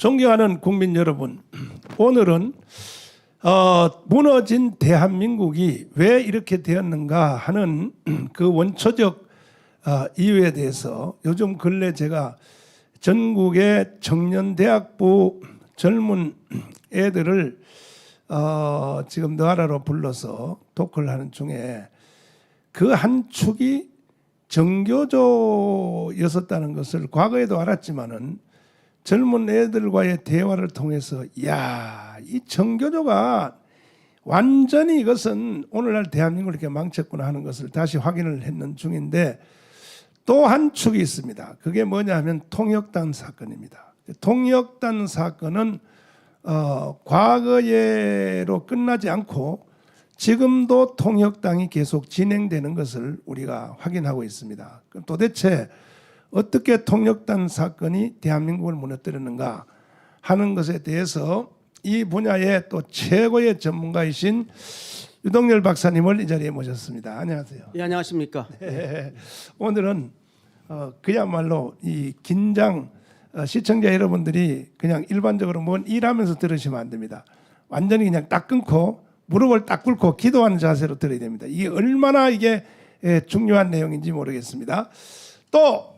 존경하는 국민 여러분, 오늘은 무너진 대한민국이 왜 이렇게 되었는가 하는 그 원초적 이유에 대해서 요즘 근래 제가 전국의 청년대학부 젊은 애들을 지금 너하라로 불러서 토크를 하는 중에 그 한 축이 정교조였었다는 것을 과거에도 알았지만은 젊은 애들과의 대화를 통해서 이 정교조가 완전히 이것은 오늘날 대한민국을 이렇게 망쳤구나 하는 것을 다시 확인을 했는 중인데, 또 한 축이 있습니다. 그게 뭐냐 하면 통역단 사건입니다. 통역단 사건은 과거예로 끝나지 않고 지금도 통역당이 계속 진행되는 것을 우리가 확인하고 있습니다. 그럼 도대체 어떻게 통역단 사건이 대한민국을 무너뜨렸는가 하는 것에 대해서 이 분야의 또 최고의 전문가이신 유동열 박사님을 이 자리에 모셨습니다. 안녕하세요. 예, 안녕하십니까. 네. 오늘은 그야말로 이 긴장 시청자 여러분들이 그냥 일반적으로 뭔 일하면서 들으시면 안 됩니다. 완전히 그냥 딱 끊고 무릎을 딱 꿇고 기도하는 자세로 들어야 됩니다. 이게 얼마나 이게 중요한 내용인지 모르겠습니다. 또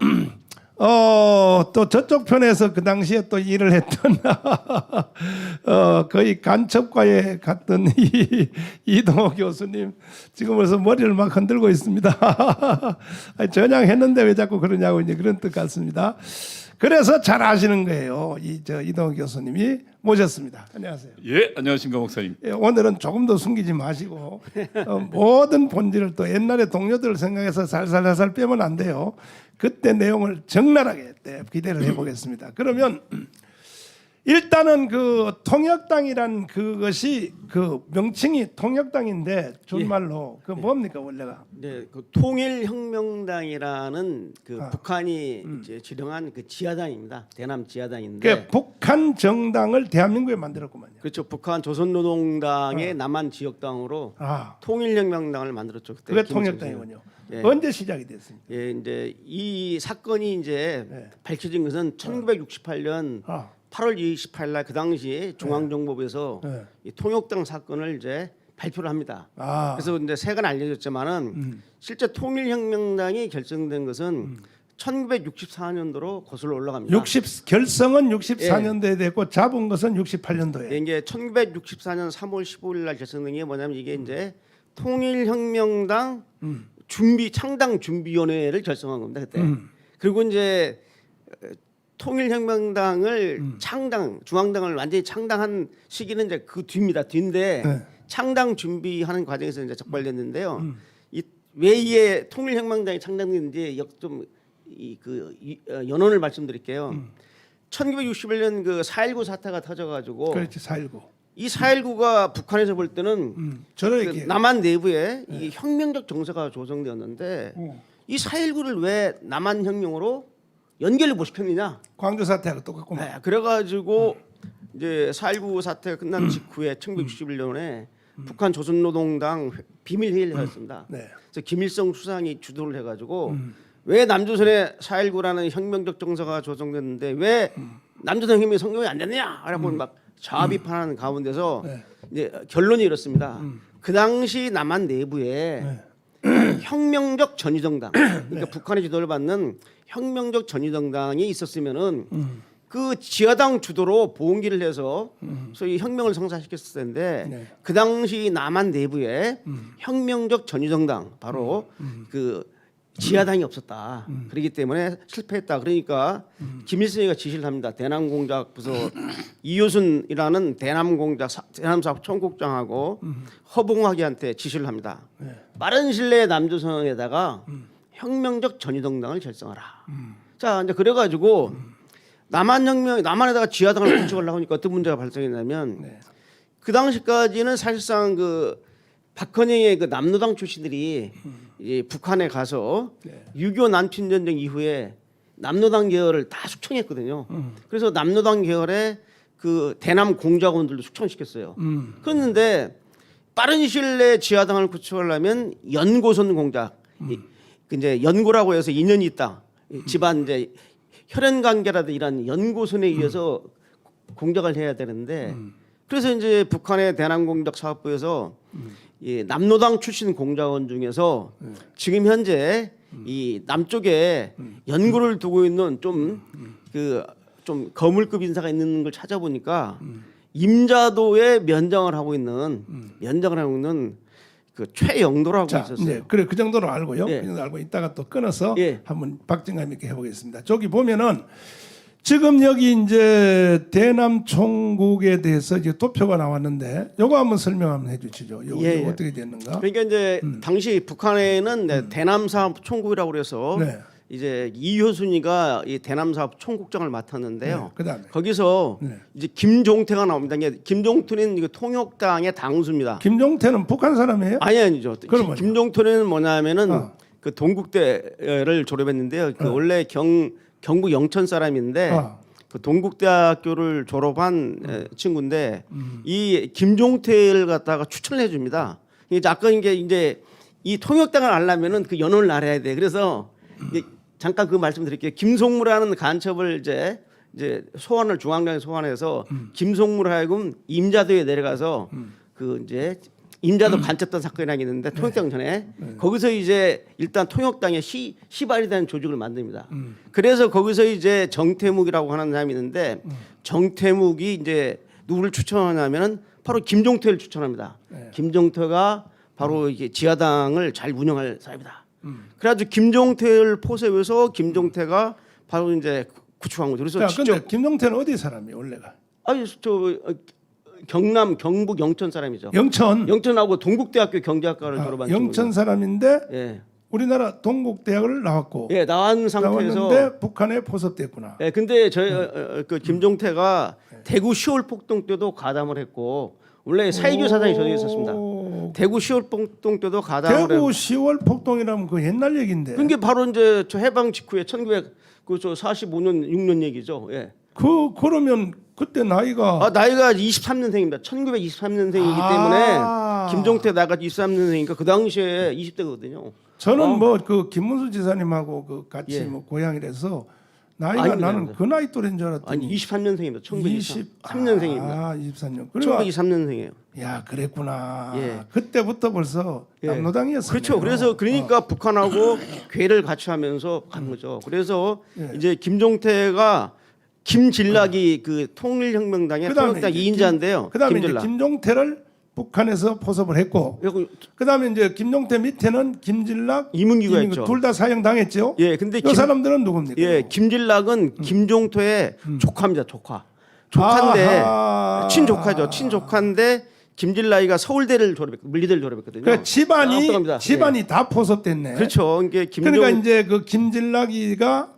저쪽 편에서 그 당시에 또 일을 했던 거의 간첩과에 갔던 이동호 교수님 지금 벌써 머리를 막 흔들고 있습니다. 전향했는데 왜 자꾸 그러냐고 이제 그런 뜻 같습니다. 그래서 잘 아시는 거예요. 이동호 교수님이 모셨습니다. 안녕하세요. 예, 안녕하십니까 목사님. 오늘은 조금 더 숨기지 마시고 모든 본질을 또 옛날에 동료들을 생각해서 살살살살 빼면 안 돼요. 그때 내용을 적나라하게 기대를 해보겠습니다. 그러면 일단은 그 통역당이란 그것이 그 명칭이 통역당인데 준말로 그 뭡니까 원래가? 네, 그 통일혁명당이라는 그 북한이 이제 지령한 그 지하당입니다. 대남 지하당인데. 그 북한 정당을 대한민국에 만들었구만요. 그렇죠. 북한 조선노동당의 남한 지역당으로 통일혁명당을 만들었죠. 그때 그게 통역당이군요. 예. 언제 시작이 됐습니까? 예, 이제 이 사건이 이제 밝혀진 것은 1968년 8월 28일 날 그 당시에 중앙정보부에서 이 통역당 사건을 이제 발표를 합니다. 그래서 이제 세간 알려졌지만은 실제 통일혁명당이 결성된 것은 1964년도로 거슬러 올라갑니다. 결성은 64년도에 됐고 잡은 것은 68년도에. 예, 이게 1964년 3월 15일 날 결성된 게 뭐냐면 이게 이제 통일혁명당 창당 준비위원회를 결성한 겁니다 그때. 그리고 이제 통일혁명당을 중앙당을 완전히 창당한 시기는 이제 그 뒤입니다. 뒤인데 창당 준비하는 과정에서 이제 적발됐는데요. 이 왜 이에 통일혁명당이 창당됐는지 연원을 말씀드릴게요. 1961년 그 4.19 사태가 터져가지고. 그렇지 4.19. 이 4.19가 북한에서 볼 때는 그 남한 내부에 이 혁명적 정서가 조성되었는데 이 4.19를 왜 남한 혁명으로 연결을 못 시켰느냐? 광주 사태하고 똑같고. 네, 그래가지고 이제 4.19 사태가 끝난 직후에 1961년에 북한 조선노동당 비밀 회의를 했습니다. 그래서 김일성 수상이 주도를 해가지고 왜 남조선에 4.19라는 혁명적 정서가 조성됐는데 왜 남조선 혁명이 성공이 안 됐느냐? 라고 막 자비판하는 가운데서 이제 결론이 이렇습니다. 그 당시 남한 내부에 혁명적 전위정당, 그러니까 북한의 지도를 받는 혁명적 전위정당이 있었으면은 그 지하당 주도로 보훈기를 해서 소위 혁명을 성사시켰을 텐데 그 당시 남한 내부에 혁명적 전위정당 바로 그 지하당이 없었다. 그렇기 때문에 실패했다. 그러니까 김일성이가 지시를 합니다. 대남공작 부서 이효순이라는 대남사업 총국장하고 허봉학이한테 지시를 합니다. 빠른 신내에 남조선에다가 혁명적 전위정당을 결성하라. 자, 이제 그래가지고 남한에다가 지하당을 구축하려고 하니까 어떤 문제가 발생했냐면 그 당시까지는 사실상 그 박헌영의 그 남노당 출신들이 이제 북한에 가서 6.25 남침전쟁 이후에 남노당 계열을 다 숙청했거든요. 그래서 남노당 계열의 그 대남 공작원들도 숙청시켰어요. 그런데 빠른 시일 내에 지하당을 구축하려면 연고선 공작, 이제 연고라고 해서 인연이 있다. 집안 이제 혈연 관계라든 이런 연고선에 의해서 공작을 해야 되는데 그래서 이제 북한의 대남공작사업부에서 이 남로당 출신 공작원 중에서 지금 현재 이 남쪽에 연구를 두고 있는 좀 거물급 인사가 있는 걸 찾아보니까 임자도에 면장을 하고 있는 그 최영도라고 자, 있었어요. 네, 그래 그 정도로 알고요. 예. 그 정도 알고 있다가 또 끊어서 예. 한번 박진감 있게 해보겠습니다. 저기 보면은 지금 여기 이제 대남 총국에 대해서 이제 도표가 나왔는데 요거 한번 설명 한번 해주시죠. 요거 예. 어떻게 됐는가? 그러니까 이제 당시 북한에는 대남사업 총국이라고 그래서 네. 이제 이효순이가 이 대남사업 총국장을 맡았는데요. 네, 그다음에 거기서 네. 이제 김종태가 나옵니다. 이게 김종태는 이거 통역당의 당수입니다. 김종태는 북한 사람이에요? 아니죠. 그럼 뭐죠? 김종태는 뭐냐면은 어. 그 동국대를 졸업했는데요. 그 원래 경북 영천 사람인데 어. 그 동국대학교를 졸업한 친구인데 이 김종태를 갖다가 추천해 줍니다. 이게 아까 이제 이 통역당을 알려면은 그 연원을 알아야 돼. 그래서 이제 잠깐 그 말씀드릴게요. 김송무라는 간첩을 이제 소환을 중앙당에 소환해서 김송무를 하여금 임자도에 내려가서 그 이제 임자도 간첩단 사건이 있는데 통역당 전에 거기서 이제 일단 통역당의 시발이 된 조직을 만듭니다. 그래서 거기서 이제 정태묵이라고 하는 사람이 있는데 정태묵이 이제 누구를 추천하냐면은 바로 김종태를 추천합니다. 김종태가 바로 이게 지하당을 잘 운영할 사람이다. 그래가지고 김종태를 포섭해서 김종태가 바로 이제 구축한 거죠. 그래서 자, 직접 근데 김종태는 어디 사람이에요, 원래가? 아니 경남 경북 영천 사람이죠. 영천. 영천하고 동국대학교 경제학과를 졸업한 영천 사람인데 친구죠. 예. 우리나라 동국대학을 나왔고 예, 나온 상태에서 나왔는데 북한에 포섭됐구나. 예, 근데 저희 그 김종태가 대구 10월 폭동 때도 가담을 했고 원래 사이교 사장이 저기 있었습니다. 대구 10월 폭동 때도 가담을 대구 10월 폭동이라면 그 옛날 얘기인데. 그게 바로 이제 저 해방 직후에 1945년 6년 얘기죠. 예. 그러면 그때 나이가 나이가 23년생입니다. 1923년생이기 때문에 김종태 나가 23년생이니까 그 당시에 20대거든요. 저는 뭐 그 김문수 지사님하고 그 같이 예. 뭐 고향이라서 나이가 아닙니다, 나는 아닙니다. 그 나이 또래인 줄 알았더니 아니 23년생입니다. 1923년생입니다. 23년. 그러니까 1923년생이에요. 야 그랬구나. 예. 그때부터 벌써 예. 남로당이었어요. 그렇죠. 그래서 그러니까 북한하고 괴를 같이 하면서 간 거죠. 그래서 예. 이제 김종태가 김진락이 그 통일혁명당의 그다음에 통역당 이제 2인자인데요. 그다음에 김진락. 이제 김종태를 북한에서 포섭을 했고 그다음에 이제 김종태 밑에는 김진락, 이문규가 있죠. 둘 다 사형당했죠. 예, 근데 이 사람들은 누굽니까? 예, 김진락은 김종태의 조카입니다. 조카인데 아하. 친조카죠. 친조카인데 김진락이가 서울대를 졸업했고 물리대를 졸업했거든요. 그러니까 똑똑합니다. 집안이 다 포섭됐네. 예. 그렇죠. 이게 그러니까 이제 그 김진락이가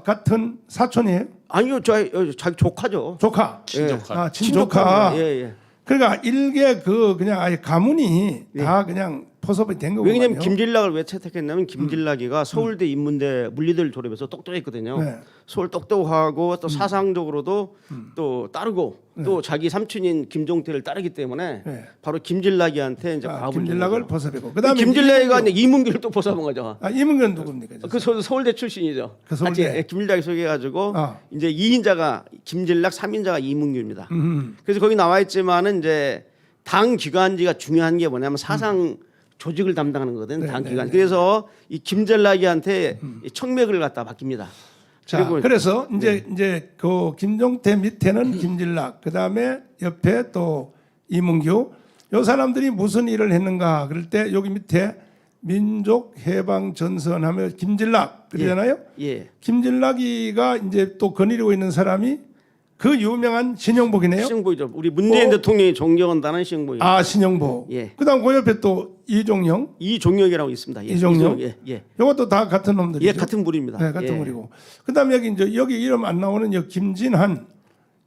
같은 사촌이에요. 아니요, 자기 조카죠. 조카. 친조카. 친조카. 예, 예. 그러니까 일개 그냥 아예 가문이 다 그냥 포섭이 된 거거든요. 왜냐면 김진락을 왜 채택했냐면 김진락이가 서울대 인문대 물리대를 졸업해서 똑똑했거든요. 네. 서울 똑똑하고 또 사상적으로도 또 따르고 또 자기 삼촌인 김종태를 따르기 때문에 네. 바로 김진락이한테 이제 과업을 김진락을 준 거죠. 포섭했고 그다음에 김진락이가 이제 이문규를 또 포섭한 거죠. 이문근 누굽니까? 그 서울대 출신이죠. 그 서울대. 같이 김진락이 소개해가지고 아. 이제 2인자가 김진락, 3인자가 이문규입니다. 음. 그래서 거기 나와 있지만은 이제 당 기관지가 중요한 게 뭐냐면 사상 조직을 담당하는 거거든. 당 기관. 그래서 이 김진락이한테 이 청맥을 갖다 맡깁니다. 자, 그리고 그래서 이제 그 김종태 밑에는 김진락, 그다음에 옆에 또 이문규, 요 사람들이 무슨 일을 했는가 그럴 때 여기 밑에 민족 해방 전선하면 김진락 그러잖아요. 예. 김진락이가 이제 또 거느리고 있는 사람이 그 유명한 신영복이네요. 신영복이죠. 우리 문재인 대통령이 존경한다는 신영복이에요. 신영복. 예. 그다음 그 옆에 또 이종영, 이종혁이라고 있습니다. 예. 이종혁? 예. 예. 요것도 다 같은 놈들이죠. 예, 같은 부류입니다. 네, 같은 예. 물이고. 그다음에 여기 이름 안 나오는 김진한,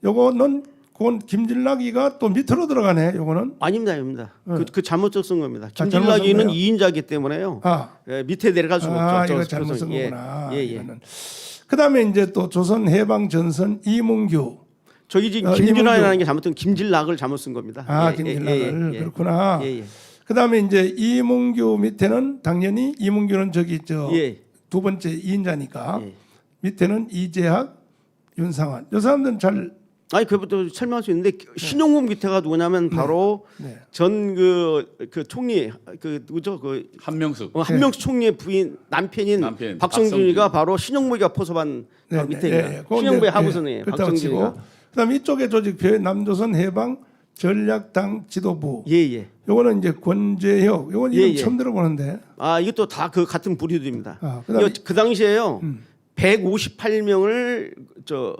요거는 그건 김진락이가 또 밑으로 들어가네. 요거는 아닙니다. 그 잘못 쓴 겁니다. 잘못 김진락이는 쓴 거예요? 2인자이기 때문에요. 예, 밑에 내려갈 수가 없죠. 이거 저 잘못 쓴 예. 거구나. 예. 이거는. 그다음에 이제 또 조선 해방 전선 이문규. 저기 지금 김진환이라는 게 잘못된 김진락을 잘못 쓴 겁니다. 김진락을 그렇구나. 예. 그다음에 이제 이문규 밑에는 당연히 이문규는 저기 예. 두 번째 2인자니까 예. 밑에는 이재학, 윤상환. 이 사람들은 잘 아니 그것부터 설명할 수 있는데 신용문 기태가 누구냐면 바로 네. 전 그 총리 그 누구죠 그 한명숙. 한명숙 총리의 부인 남편인 남편, 박성준이가 바로 신용무기가 포섭한 바로 밑에입니다. 신용무의 하부선이에요. 박성준이가. 그다음에 이쪽에 조직표에 남조선 해방 전략당 지도부. 예예. 요거는 이제 권재혁. 요건 이름 예. 처음 들어보는데. 아 이것도 다 그 같은 부류들입니다. 그다음에 이거 그 당시에요 158명을 저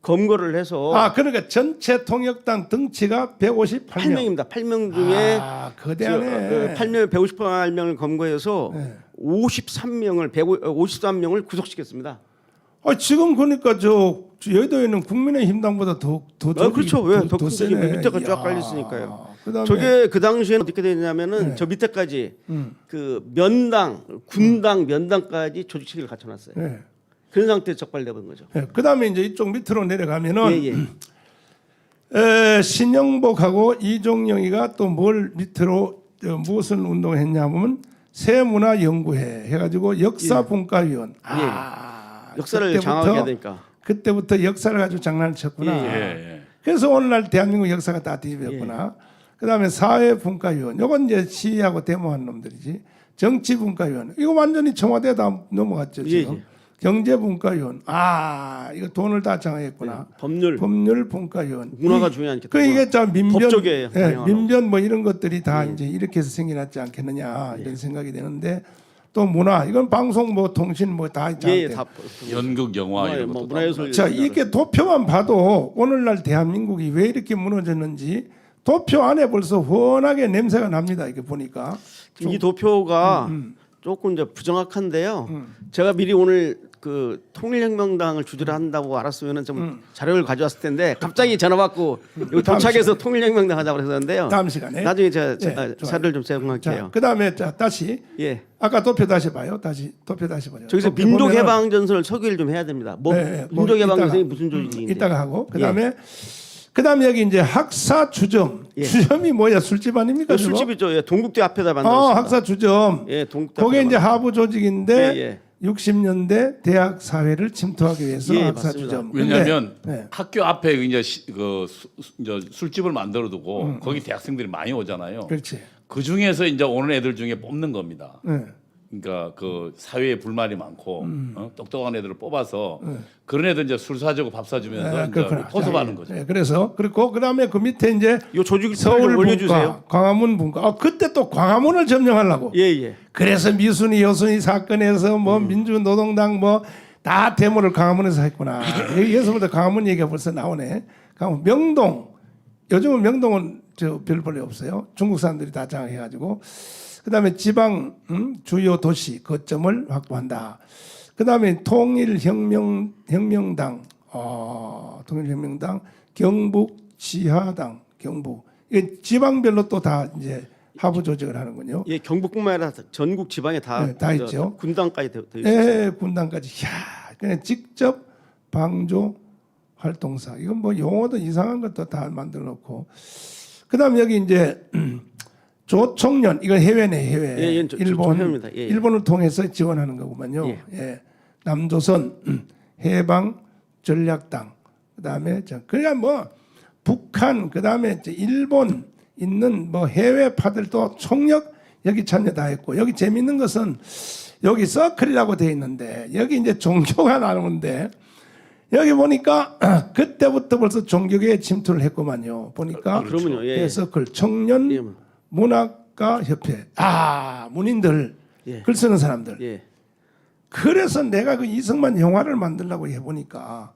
검거를 해서 그러니까 전체 통역당 등치가 158명. 8명입니다. 8명 중에 거대하네. 8명 158명을 검거해서 네. 53명을 구속시켰습니다. 지금 그러니까 저 여의도에 있는 국민의힘당보다 더 그렇죠. 왜 더 큰 세네. 밑에가 쫙 이야. 깔려 있으니까요. 그다음에 저게 그 당시에는 어떻게 되냐면은 저 밑에까지 그 면당, 군당, 면당까지 조직 체계를 갖춰놨어요. 네. 그런 상태에 적발돼 본 거죠. 네. 그다음에 이제 이쪽 밑으로 내려가면은 예. 신영복하고 이종영이가 또 뭘 밑으로 무엇을 운동했냐면 세문화연구회 해가지고 역사분과위원. 역사를 그때부터- 장악해야 되니까. 그때부터 역사를 가지고 장난을 쳤구나. 예. 그래서 오늘날 대한민국 역사가 다 뒤집혔구나. 그다음에 사회분과위원. 이건 이제 시위하고 데모한 놈들이지. 정치분과위원. 이거 완전히 청와대 다 넘어갔죠 지금. 경제분과위원. 이거 돈을 다 장악했구나. 법률분과위원. 문화가 중요하니까. 그 이게 참 민변, 법조계 민변 뭐 이런 것들이 다 이제 이렇게 해서 생겨났지 않겠느냐 이런 생각이 되는데 또 문화 이건 방송 뭐 통신 뭐 다 있잖아요. 다 연극, 영화 이런 것도. 문화예술. 자 이렇게 도표만 봐도 오늘날 대한민국이 왜 이렇게 무너졌는지 도표 안에 벌써 훤하게 냄새가 납니다. 이렇게 보니까 이 도표가 조금 이제 부정확한데요. 제가 미리 오늘 그 통일혁명당을 주제로 한다고 알았으면은 좀 자료를 가져왔을 텐데 갑자기 전화 받고 여기 도착해서 통일혁명당 하자고 그랬었는데요. 다음 시간에 나중에 제가 좋아요. 자료를 좀 제공할게요. 그다음에 다시 예. 아까 도표 다시 봐요. 다시 도표 다시 봐요. 저기서 도표 보면은- 민족해방전선을 소개를 좀 해야 됩니다. 민족해방전선이 무슨 조직인지. 이따가 하고 그다음에 여기 이제 학사 주점. 주점이 뭐야? 술집 아닙니까? 저거? 술집이죠. 예, 동국대 앞에다 만들었습니다. 학사 주점. 예, 동국대. 그게 이제 앞에다 하부 조직인데 예. 60년대 대학 사회를 침투하기 위해서 예, 학사 맞습니다. 주점. 왜냐하면 네. 학교 앞에 이제 이제 술집을 만들어두고 거기 대학생들이 많이 오잖아요. 그렇지. 그 중에서 이제 오는 애들 중에 뽑는 겁니다. 네. 그러니까 그 사회에 불만이 많고 똑똑한 애들을 뽑아서 그런 애들 이제 술 사주고 밥 사주면서 이제 그렇구나. 포섭하는 자, 거죠. 네, 그래서 그렇고 그다음에 그 밑에 이제 요 조직을 서울 올려주세요. 분과, 광화문 분과. 그때 또 광화문을 점령하려고. 예. 그래서 미순이 여순이 사건에서 뭐 민주노동당 뭐 다 데모를 광화문에서 했구나. 여기서부터 광화문 얘기가 벌써 나오네. 광화문 명동. 요즘은 명동은 저 별볼이 없어요. 중국 사람들이 다 장악해가지고. 그다음에 지방 주요 도시 거점을 확보한다. 그다음에 통일혁명당, 통일혁명당, 경북 지하당, 경북. 이 지방별로 또 다 이제 하부 조직을 하는군요. 예, 경북뿐만 아니라 전국 지방에 다 있죠. 군당까지 되어 있어요. 군단까지. 그냥 직접 방조 활동사. 이건 뭐 용어도 이상한 것도 다 만들어 놓고. 그다음 여기 이제 조총련 이건 해외네 해외. 예, 조총련입니다. 예. 일본을 통해서 지원하는 거구만요. 예. 남조선 해방 전략당. 그다음에 그러니까 뭐 북한 그다음에 일본 있는 뭐 해외파들도 총력 여기 참여 다 했고 여기 재밌는 것은 여기 서클이라고 돼 있는데 여기 이제 종교가 나오는데 여기 보니까 그때부터 벌써 종교계에 침투를 했구만요. 보니까 그러면요. 예. 서클 청년 예. 문학가 협회 문인들 글 쓰는 사람들. 예. 그래서 내가 그 이승만 영화를 만들려고 해보니까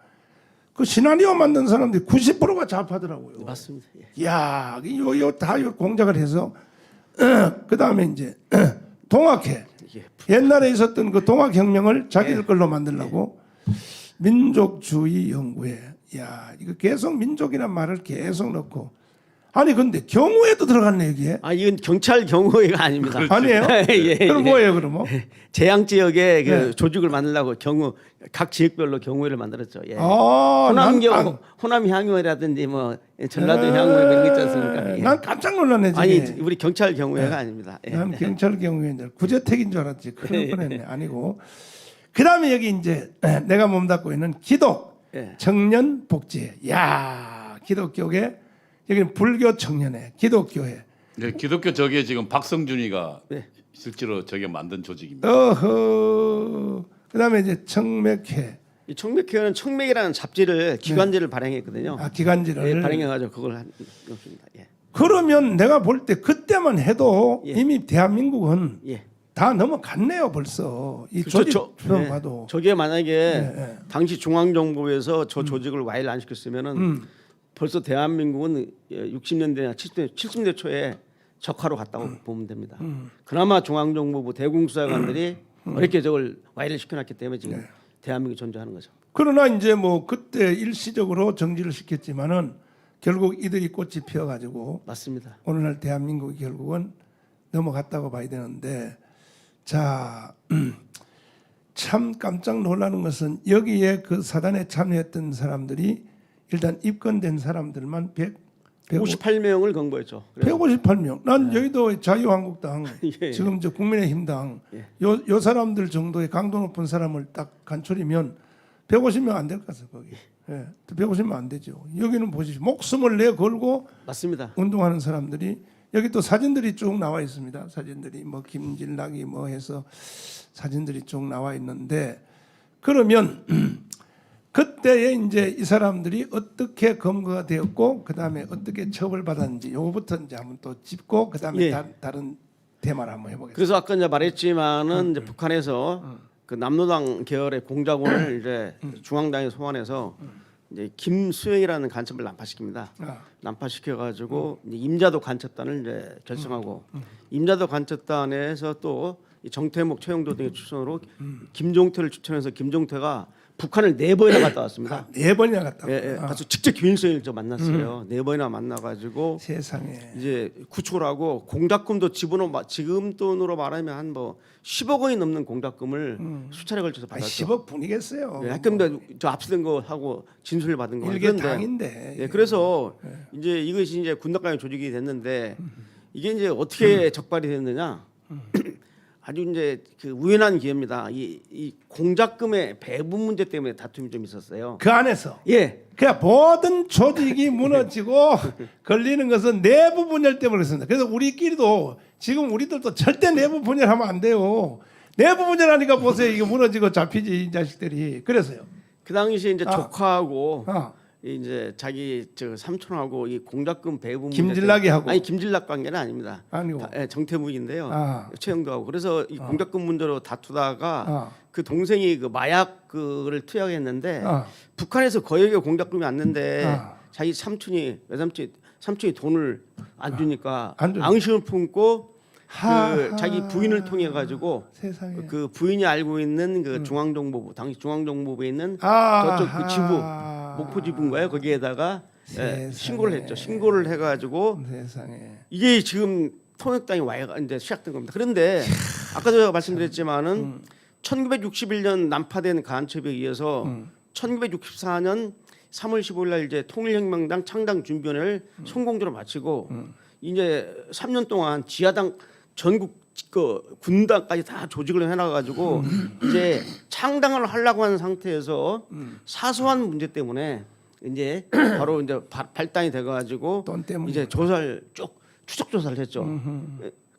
그 시나리오 만든 사람들이 90%가 좌파더라고요. 맞습니다. 예. 이야, 이거 다 공작을 해서 그 다음에 이제 동학회 옛날에 있었던 그 동학혁명을 자기들 걸로 만들려고 민족주의 연구회. 야, 이거 계속 민족이란 말을 계속 넣고 아니 근데 경우에도 들어갔네 여기에. 이건 경찰 경호회가 아닙니다. 아니에요? 예. 그럼 뭐예요 그러면? 재앙 지역에 그 조직을 만들려고 각 지역별로 경호회를 만들었죠. 예. 호남 향유회라든지 뭐 전라도 향유회 이런 거 있지 않습니까? 예. 난 깜짝 놀랐네 지금. 아니 우리 경찰 경호회가 아닙니다. 예. 난 경찰 경우에는 구제택인 줄 알았지. 큰일 뻔했네. 아니고. 그다음에 여기 이제 내가 몸담고 있는 기독 예. 청년 복지. 야 기독교계, 여기는 불교 청년회, 기독교회. 네, 기독교 저게 지금 박성준이가 네. 실제로 저게 만든 조직입니다. 어허. 그다음에 이제 청맥회. 이 청맥회는 청맥이라는 잡지를 기관지를 발행했거든요. 기간지를. 예, 발행해가지고 그걸 한 겁니다. 예. 그러면 내가 볼 때 그때만 해도 예. 이미 대한민국은 예. 다 넘어갔네요 벌써. 이 그렇죠. 조직표만 예. 봐도. 저게 만약에 예. 당시 중앙정부에서 저 조직을 와해를 안 시켰으면은 벌써 대한민국은 60년대나 70년 초에 적화로 갔다고 보면 됩니다. 그나마 중앙정부부 대공수사관들이 어렵게 저걸 와해를 시켜놨기 때문에 지금 대한민국이 존재하는 거죠. 그러나 이제 뭐 그때 일시적으로 정지를 시켰지만은 결국 이들이 꽃이 피어가지고 맞습니다. 오늘날 대한민국이 결국은 넘어갔다고 봐야 되는데, 자, 참 깜짝 놀라는 것은 여기에 그 사단에 참여했던 사람들이 일단 입건된 사람들만 58명을 건보했죠. 158명. 난 여의도 자유한국당, 예. 지금 저 국민의힘당 예. 요 사람들 정도의 강도 높은 사람을 딱 간추리면 150명 안 될 것 같아요 거기. 예, 150명 안 되죠. 여기는 보시죠. 목숨을 내 걸고 맞습니다. 운동하는 사람들이, 여기 또 사진들이 쭉 나와 있습니다. 사진들이 뭐 김진락이 뭐 해서 사진들이 쭉 나와 있는데, 그러면 그때에 이제 이 사람들이 어떻게 검거가 되었고 그다음에 어떻게 처벌받았는지 요거부터 이제 한번 또 짚고 그다음에 예. 다른 테마를 한번 해보겠습니다. 그래서 아까 이제 말했지만은 이제 북한에서 그 남로당 계열의 공작원을 이제 중앙당에 소환해서 이제 김수영이라는 간첩을 난파시킵니다. 난파시켜가지고 이제 임자도 간첩단을 이제 결성하고 임자도 간첩단에서 또 이 정태목, 최영도 등의 추천으로 김종태를 추천해서 김종태가 북한을 4번이나 갔다 왔습니다. 4번이나 갔다. 예, 예. 가서 직접 김일성을 저 만났어요. 4번이나 만나가지고 세상에. 이제 구축을 하고 공작금도 지금 돈으로 말하면 한 뭐 10억 원이 넘는 공작금을 수차례 걸쳐서 받았죠. 10억 분이겠어요. 예, 하여튼 저 압수된 거 하고 진술을 받은 거. 일개 당인데. 예, 그래서 이제 이것이 이제 군덕강의 조직이 됐는데 이게 이제 어떻게 적발이 됐느냐? 아주 이제 그 우연한 기회입니다. 이 공작금의 배분 문제 때문에 다툼이 좀 있었어요. 그 안에서. 예. 그냥 모든 조직이 무너지고 걸리는 것은 내부 분열 때문에 그렇습니다. 그래서 우리끼리도 지금 우리들도 절대 내부 분열하면 안 돼요. 내부 분열하니까 보세요. 이게 무너지고 잡히지 이 자식들이. 그래서요. 그 당시에 이제 조카하고 이제 자기 저 삼촌하고 이 공작금 배분 김진락이 하고. 아니 김진락 관계는 아닙니다. 아니고. 예, 정태묵인데요. 최영도하고 그래서 이 공작금 문제로 다투다가 그 동생이 그 마약을 투약했는데 북한에서 거액의 공작금이 왔는데 자기 삼촌이 돈을 안 주니까 앙심을 품고 그 자기 부인을 통해 가지고 그 부인이 알고 있는 그 중앙정보부 당시 중앙정보부에 있는 저쪽 그 지부 목포 지부인가요? 거기에다가 신고를 했죠. 신고를 해가지고 이게 지금 통역당이 와해가 이제 시작된 겁니다. 그런데 아까도 제가 말씀드렸지만은 1961년 난파된 간첩에 의해서 1964년 3월 15일 날 이제 통일혁명당 창당 준비원을 성공적으로 마치고 이제 3년 동안 지하당 전국 그 군당까지 다 조직을 해놔가지고 이제 창당을 하려고 하는 상태에서 사소한 문제 때문에 이제 바로 이제 발단이 돼가지고 이제 조사를 쭉 추적 조사를 했죠.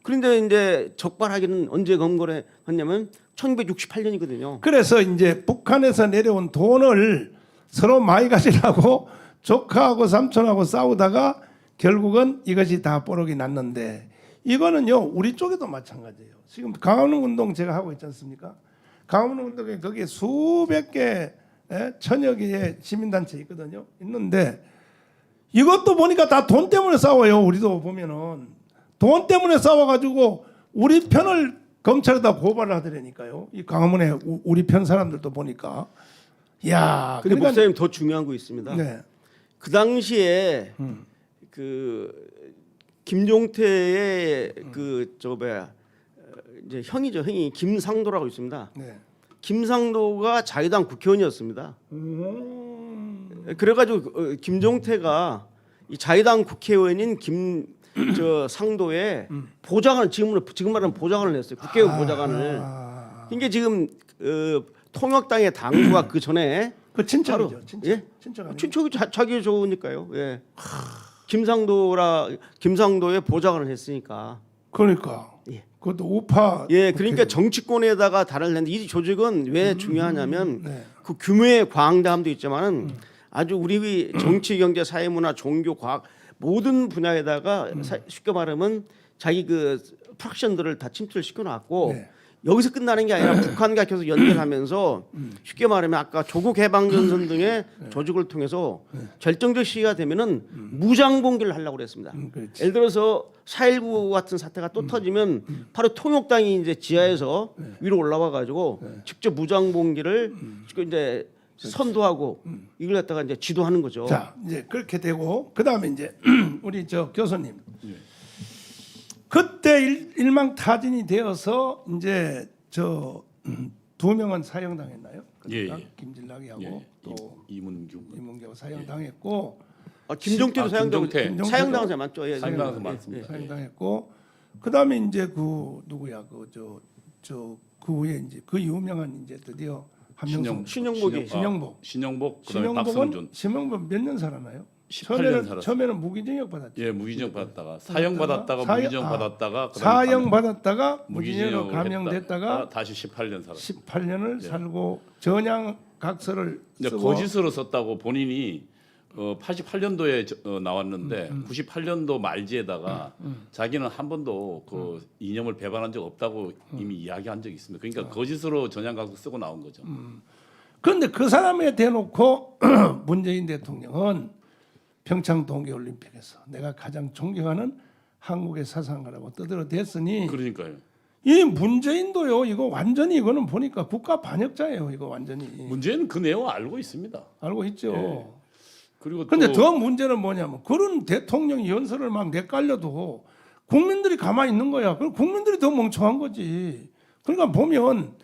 그런데 이제 적발하기는 언제 검거를 했냐면 1968년이거든요. 그래서 이제 북한에서 내려온 돈을 서로 많이 가지라고 조카하고 삼촌하고 싸우다가 결국은 이것이 다 뽀록이 났는데, 이거는요 우리 쪽에도 마찬가지예요. 지금 강화문 운동 제가 하고 있지 않습니까? 강화문 운동에 거기에 수백 개, 천여 개의 시민단체 있거든요. 있는데 이것도 보니까 다 돈 때문에 싸워요. 우리도 보면은 돈 때문에 싸워가지고 우리 편을 검찰에다 고발을 하더라니까요. 이 강화문에 우리 편 사람들도 보니까. 야, 근데 그러니까, 목사님 더 중요한 거 있습니다. 네. 그 당시에 그 김종태의 그 저 뭐야 이제 형이 김상도라고 있습니다. 네. 김상도가 자유당 국회의원이었습니다. 그래가지고 김종태가 이 자유당 국회의원인 저 상도에 보좌관을 지금 말하는 보좌관을 냈어요. 국회의원 보좌관을. 이게 지금 통역당의 당부가 그 전에 그 친척이죠. 바로, 친척. 예? 친척 아니에요? 친척이 자기 좋으니까요. 예. 김상도의 보좌관을 했으니까. 그러니까. 예. 그것도 우파. 예, 그러니까 정치권에다가 달을 냈는데 이 조직은 왜 중요하냐면 네. 그 규모의 광담도 있지만은 아주 우리 정치, 경제, 사회, 문화, 종교, 과학 모든 분야에다가 쉽게 말하면 자기 그 프락션들을 다 침투를 시켜놨고 네. 여기서 끝나는 게 아니라 북한과 계속 연결하면서 쉽게 말하면 아까 조국 해방전선 등의 조직을 통해서 결정적 시기가 되면은 무장봉기를 하려고 그랬습니다. 그렇지. 예를 들어서 4.19 같은 사태가 또 터지면 바로 통역당이 이제 지하에서 위로 올라와 가지고 직접 무장봉기를 이제 선도하고 이걸 갖다가 이제 지도하는 거죠. 자, 이제 그렇게 되고 그다음에 이제 우리 저 교수님. 그때 일망타진이 되어서 이제 저 두 명은 사형당했나요? 그러니까 김진락이하고 예. 또 이문규 사형당했고 김종태도 김종태. 사형당자 맞죠? 예, 사형당자 예, 맞습니다. 사형당했고 그다음에 이제 그 누구야 그 그 후에 이제 그 유명한 이제 드디어 한명숙 신영복이. 신영복. 그다음에 박성준. 신영복 몇 년 살았나요? 18년 살았어요. 처음에는 무기징역 받았죠. 예, 무기징역 받았다가 사형 받았다가 무기징역 받았다가 사형 받았다가 무기징역으로 무기징역을 감형됐다가 다시 18년 살았어요. 18년을 살고 전향 각서를 이제 쓰고 거짓으로 썼다고 본인이 88년도에 나왔는데 98년도 말지에다가 자기는 한 번도 그 이념을 배반한 적 없다고 이미 이야기한 적이 있습니다. 그러니까 거짓으로 전향각서 쓰고 나온 거죠. 그런데 그 사람에 대놓고 문재인 대통령은 평창 동계올림픽에서 내가 가장 존경하는 한국의 사상가라고 떠들어댔으니 그러니까요. 이 문재인도요 이거 완전히 이거는 보니까 국가 반역자예요 이거 완전히 문제는 그 내용 알고 있습니다. 알고 있죠. 예. 그리고 근데 또 더 문제는 뭐냐면 그런 대통령이 연설을 막 내깔려도 국민들이 가만히 있는 거야. 그럼 국민들이 더 멍청한 거지. 그러니까 보면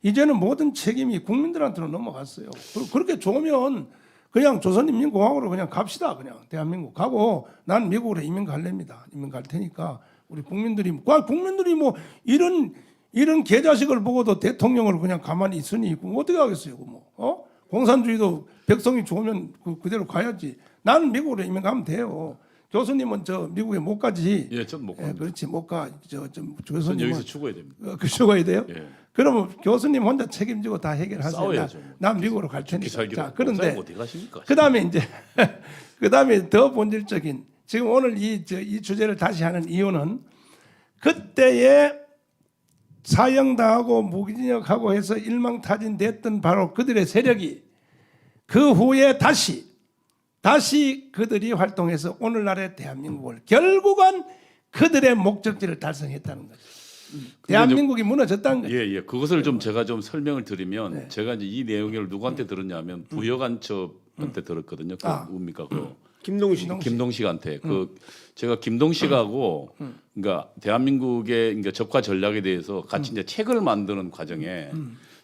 이제는 모든 책임이 국민들한테로 넘어갔어요. 그렇게 좋으면 그냥 조선인민공화국으로 그냥 갑시다. 그냥 대한민국 가고 난 미국으로 이민 갈랍니다. 이민 갈 테니까 우리 국민들이 뭐 이런 개자식을 보고도 대통령을 그냥 가만히 있으니 그럼 어떻게 하겠어요? 뭐 공산주의도 백성이 좋으면 그대로 가야지. 나는 미국으로 이민 가면 돼요. 교수님은 저 미국에 못 가지. 예, 전 못 갑니다. 그렇지 못 가. 전 교수님은 여기서 죽어야 됩니다. 그 죽어야 돼요? 예. 그러면 교수님 혼자 책임지고 다 해결하세요. 싸워야죠. 뭐. 난 미국으로 갈 테니까. 자, 그런데 어디 가십니까? 그다음에 이제 그다음에 더 본질적인 지금 오늘 이 주제를 다시 하는 이유는 그때의 사형당하고 무기징역하고 해서 일망타진됐던 바로 그들의 세력이 그 후에 다시 그들이 활동해서 오늘날의 대한민국을 결국은 그들의 목적지를 달성했다는 거죠. 대한민국이 무너졌다는 거죠. 예. 그것을 좀 제가 좀 설명을 드리면 제가 이제 이 내용을 누구한테 들었냐면 부여간첩한테 들었거든요. 뭡니까 그 김동식한테 제가 김동식하고 그러니까 대한민국의 그러니까 적화 전략에 대해서 같이 이제 책을 만드는 과정에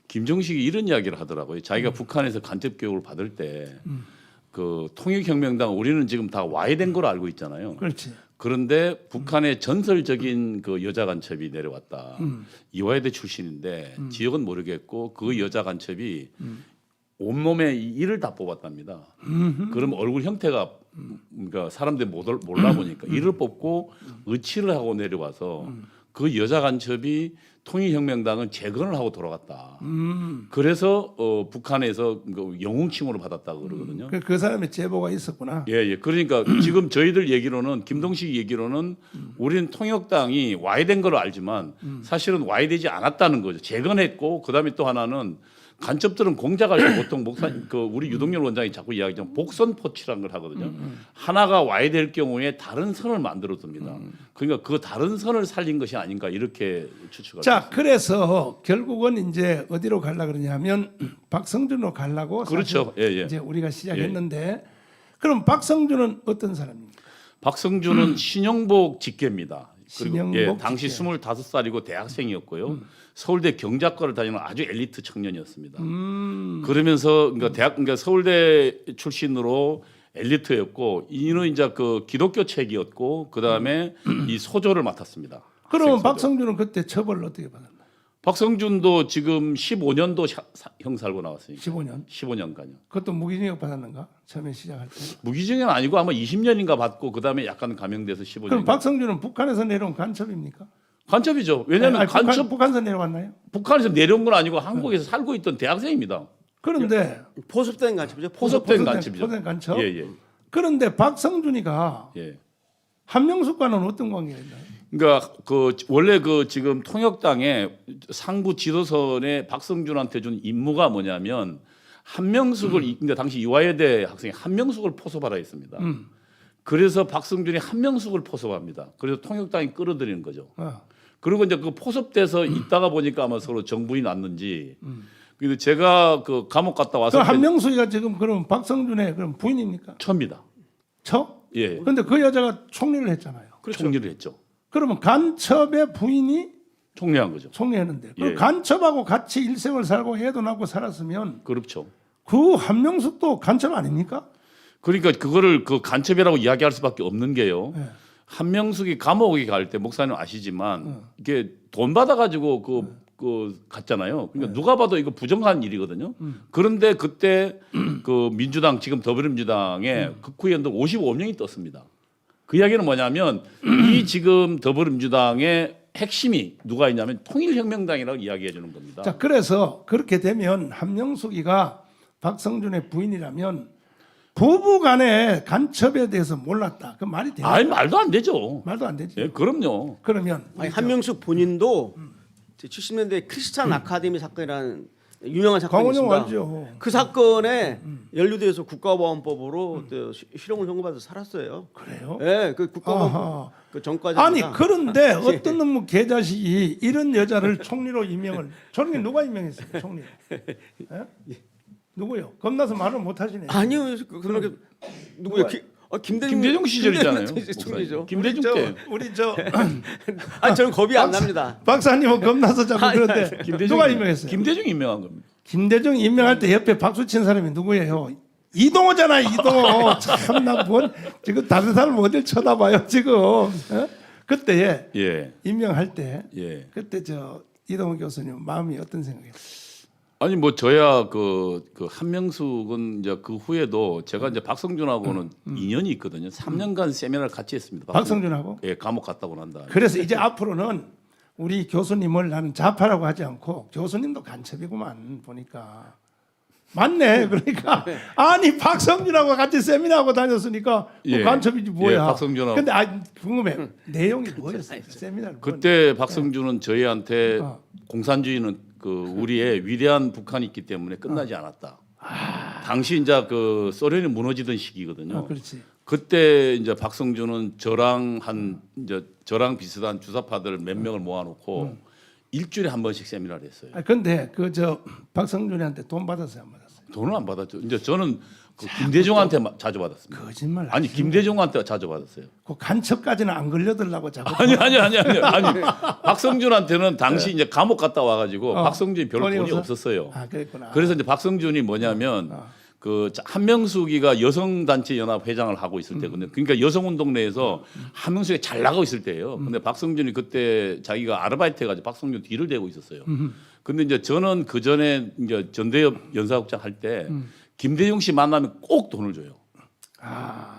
김정식이 이런 이야기를 하더라고요. 자기가 북한에서 간첩 교육을 받을 때 그 통일혁명당 우리는 지금 다 와해된 걸로 알고 있잖아요. 그렇지. 그런데 북한의 전설적인 그 여자 간첩이 내려왔다. 이화여대 출신인데 지역은 모르겠고 그 여자 간첩이 온몸에 이를 다 뽑았답니다. 그럼 얼굴 형태가 그러니까 사람들이 몰라 보니까 이를 뽑고 의치를 하고 내려와서 그 여자 간첩이 통일혁명당은 재건을 하고 돌아갔다. 그래서 북한에서 영웅칭호를 받았다고 그러거든요. 그 사람의 제보가 있었구나. 예. 그러니까 지금 저희들 얘기로는 김동식 얘기로는 우리는 통역당이 와해된 걸 알지만 사실은 와해되지 않았다는 거죠. 재건했고 그다음에 또 하나는 간첩들은 공작할 때 보통 우리 유동열 원장이 자꾸 이야기하지만 복선 포치라는 걸 하거든요. 하나가 와해될 경우에 다른 선을 만들어 둡니다. 그러니까 그 다른 선을 살린 것이 아닌가 이렇게 추측을. 자, 그래서 결국은 이제 어디로 가려 그러냐면 박성준으로 가려고. 그렇죠. 예. 이제 우리가 시작했는데 그럼 박성준은 어떤 사람입니까? 박성준은 신영복 직계입니다. 그리고 신영복 당시 직계. 25살이고 대학생이었고요. 서울대 경작과를 다니는 아주 엘리트 청년이었습니다. 그러면서 그러니까 서울대 출신으로 엘리트였고 이는 이제 그 기독교 책이었고 그 다음에 이 소조를 맡았습니다. 그러면 학생 소조. 박성준은 그때 처벌을 어떻게 받았나? 박성준도 지금 15년도 형 살고 나왔으니까. 15년. 15년간요. 그것도 무기징역 받았는가? 처음에 시작할 때. 무기징역은 아니고 아마 20년인가 받고 그다음에 약간 감형돼서 15년. 그럼 박성준은 북한에서 내려온 간첩입니까? 간첩이죠. 왜냐하면 아니, 간첩 북한에서 내려왔나요? 북한에서 내려온 건 아니고 한국에서 살고 있던 대학생입니다. 그런데 포섭된 간첩이죠. 포섭된 간첩이죠. 포섭된 간첩. 예, 예. 그런데 박성준이가 예. 한명숙과는 어떤 관계가 있나요? 그러니까 그 원래 그 지금 통역당의 상부 지도선에 박성준한테 준 임무가 뭐냐면 한명숙을 근데 당시 이화여대 학생이 한명숙을 포섭하라 했습니다. 그래서 박성준이 한명숙을 포섭합니다. 그래서 통역당이 끌어들이는 거죠. 그리고 이제 그 포섭돼서 있다가 보니까 아마 서로 정부이 났는지. 근데 제가 그 감옥 갔다 와서 그 한명숙이가 지금 그럼 박성준의 그럼 부인입니까? 처입니다. 처? 예. 그런데 그 여자가 총리를 했잖아요. 총리를 했죠. 그러면 간첩의 부인이 총리한 거죠. 총리했는데 그 예. 간첩하고 같이 일생을 살고 애도 낳고 살았으면 그렇죠. 그 한명숙도 간첩 아닙니까? 그러니까 그거를 그 간첩이라고 이야기할 수밖에 없는 게요. 예. 한명숙이 감옥에 갈 때 목사님 아시지만 이게 돈 받아가지고 그 갔잖아요. 그러니까 누가 봐도 이거 부정한 일이거든요. 그런데 그때 그 민주당 지금 더불어민주당의 극우위원들 55명이 떴습니다. 그 이야기는 뭐냐면 이 지금 더불어민주당의 핵심이 누가 있냐면 통일혁명당이라고 이야기해 주는 겁니다. 자, 그래서 그렇게 되면 한명숙이가 박성준의 부인이라면 부부간의 간첩에 대해서 몰랐다. 그 말이 돼요? 아니 말도 안 되죠. 말도 안 되지. 예, 그럼요. 그러면 아니, 한명숙 본인도 70년대 크리스찬 아카데미 사건이라는 유명한 사건이 강원영 있습니다. 알죠. 그 사건에 연루돼서 국가보안법으로 또 실형을 선고받아서 살았어요. 그래요? 예, 그 국가보안법 아하. 그 전과자. 아니 그런데 어떤 놈의 개자식이 이런 여자를 총리로 임명을 저는 누가 임명했어요? 총리? 예? 누구요? 겁나서 말을 못 하시네. 아니요, 그렇게 누구야? 김대중 시절이잖아요. 총리죠. 김대중 때. 우리 저 아, 저는 겁이 안 납니다. 박사님은 겁나서 자꾸 그런데 누가 임명했어요? 김대중 임명한 겁니다. 김대중 임명할 때 옆에 박수 친 사람이 누구예요? 이동호잖아, 이동호. 참나 뭔 지금 다른 사람 어딜 쳐다봐요 지금. 어? 그때 예. 임명할 때 예. 그때 저 이동호 교수님 마음이 어떤 생각이에요? 아니 뭐 저야 그 한명숙은 이제 그 후에도 제가 이제 박성준하고는 인연이 있거든요. 3년간 세미나를 같이 했습니다. 박성준하고? 예, 감옥 갔다 오고 난 다음에. 그래서 이제 앞으로는 우리 교수님을 나는 좌파라고 하지 않고 교수님도 간첩이구만 보니까 맞네. 그러니까 아니 박성준하고 같이 세미나하고 다녔으니까 예. 간첩이지 뭐야. 예, 박성준하고. 근데 궁금해. 내용이 뭐였어요? 그 세미나를 그때 박성준은 저희한테 어. 공산주의는 그 우리의 위대한 북한이 있기 때문에 끝나지 않았다. 당시 이제 그 소련이 무너지던 시기거든요. 그렇지. 그때 이제 박성준은 저랑 저랑 비슷한 주사파들 몇 명을 모아놓고 일주일에 한 번씩 세미나를 했어요. 아 근데 그 저 박성준이한테 돈 받았어요, 안 받았어요? 돈을 안 받았죠. 이제 저는 그 김대중한테 자주 받았습니다. 거짓말. 아니 김대중한테 자주 받았어요. 그 간첩까지는 안 걸려들라고 자꾸. 아니 박성준한테는 당시 이제 감옥 갔다 와가지고 박성준이 별로 돈이 없었어요. 아 그랬구나. 그래서 이제 박성준이 뭐냐면 그 한명숙이가 여성단체 연합 회장을 하고 있을 때거든요. 그러니까 여성운동 내에서 한명숙이 잘 나가고 있을 때예요. 근데 박성준이 그때 자기가 아르바이트 해가지고 박성준 뒤를 대고 있었어요. 근데 이제 저는 그 전에 이제 전대협 연사국장 할 때 김대중 씨 만나면 꼭 돈을 줘요.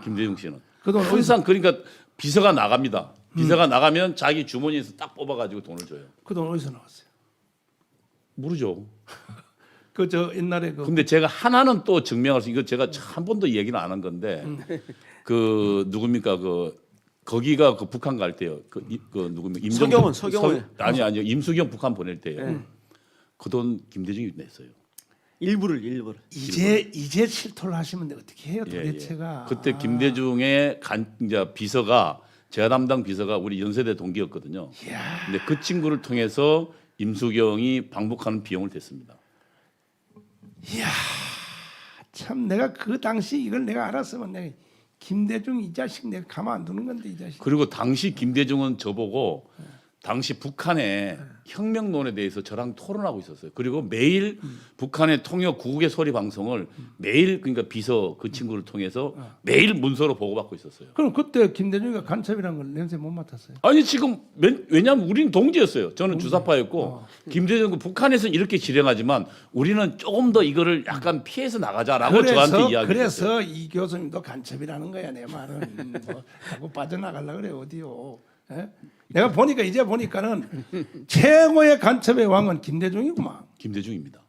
김대중 씨는 그 돈 항상 그러니까 비서가 나갑니다. 비서가 나가면 자기 주머니에서 딱 뽑아가지고 돈을 줘요. 그 돈 어디서 나왔어요? 모르죠. 그 저 옛날에 그 근데 제가 하나는 또 증명할 수 이거 제가 한 번도 얘기는 안 한 건데 그 누굽니까 그 거기가 그 북한 갈 때요. 그 누굽니까 서경원. 아니요 임수경 북한 보낼 때요. 그 돈 김대중이 냈어요. 일부를. 이제 실토를 하시면 어떻게 해요 예, 도대체가. 그때 김대중의 이제 비서가 제가 담당 비서가 우리 연세대 동기였거든요. 근데 그 친구를 통해서 임수경이 방북하는 비용을 댔습니다. 이야 참 내가 그 당시 이걸 내가 알았으면 내가 김대중 이 자식 내가 가만 안 두는 건데 이 자식. 그리고 당시 김대중은 저보고 당시 북한의 혁명론에 대해서 저랑 토론하고 있었어요. 그리고 매일 북한의 통역 구국의 소리 방송을 매일 그러니까 비서 그 친구를 통해서 매일 문서로 보고받고 있었어요. 그럼 그때 김대중이가 간첩이라는 걸 냄새 못 맡았어요? 아니 지금 왜냐하면 우리는 동지였어요. 저는 주사파였고 김대중은 북한에서는 이렇게 실행하지만 우리는 조금 더 이거를 약간 피해서 나가자라고 저한테 이야기했어요. 그래서 이 교수님도 간첩이라는 거야 내 말은. 뭐 자꾸 빠져나가려 그래 어디요? 예? 내가 보니까 이제 보니까는 최고의 간첩의 왕은 김대중이구만. 김대중입니다.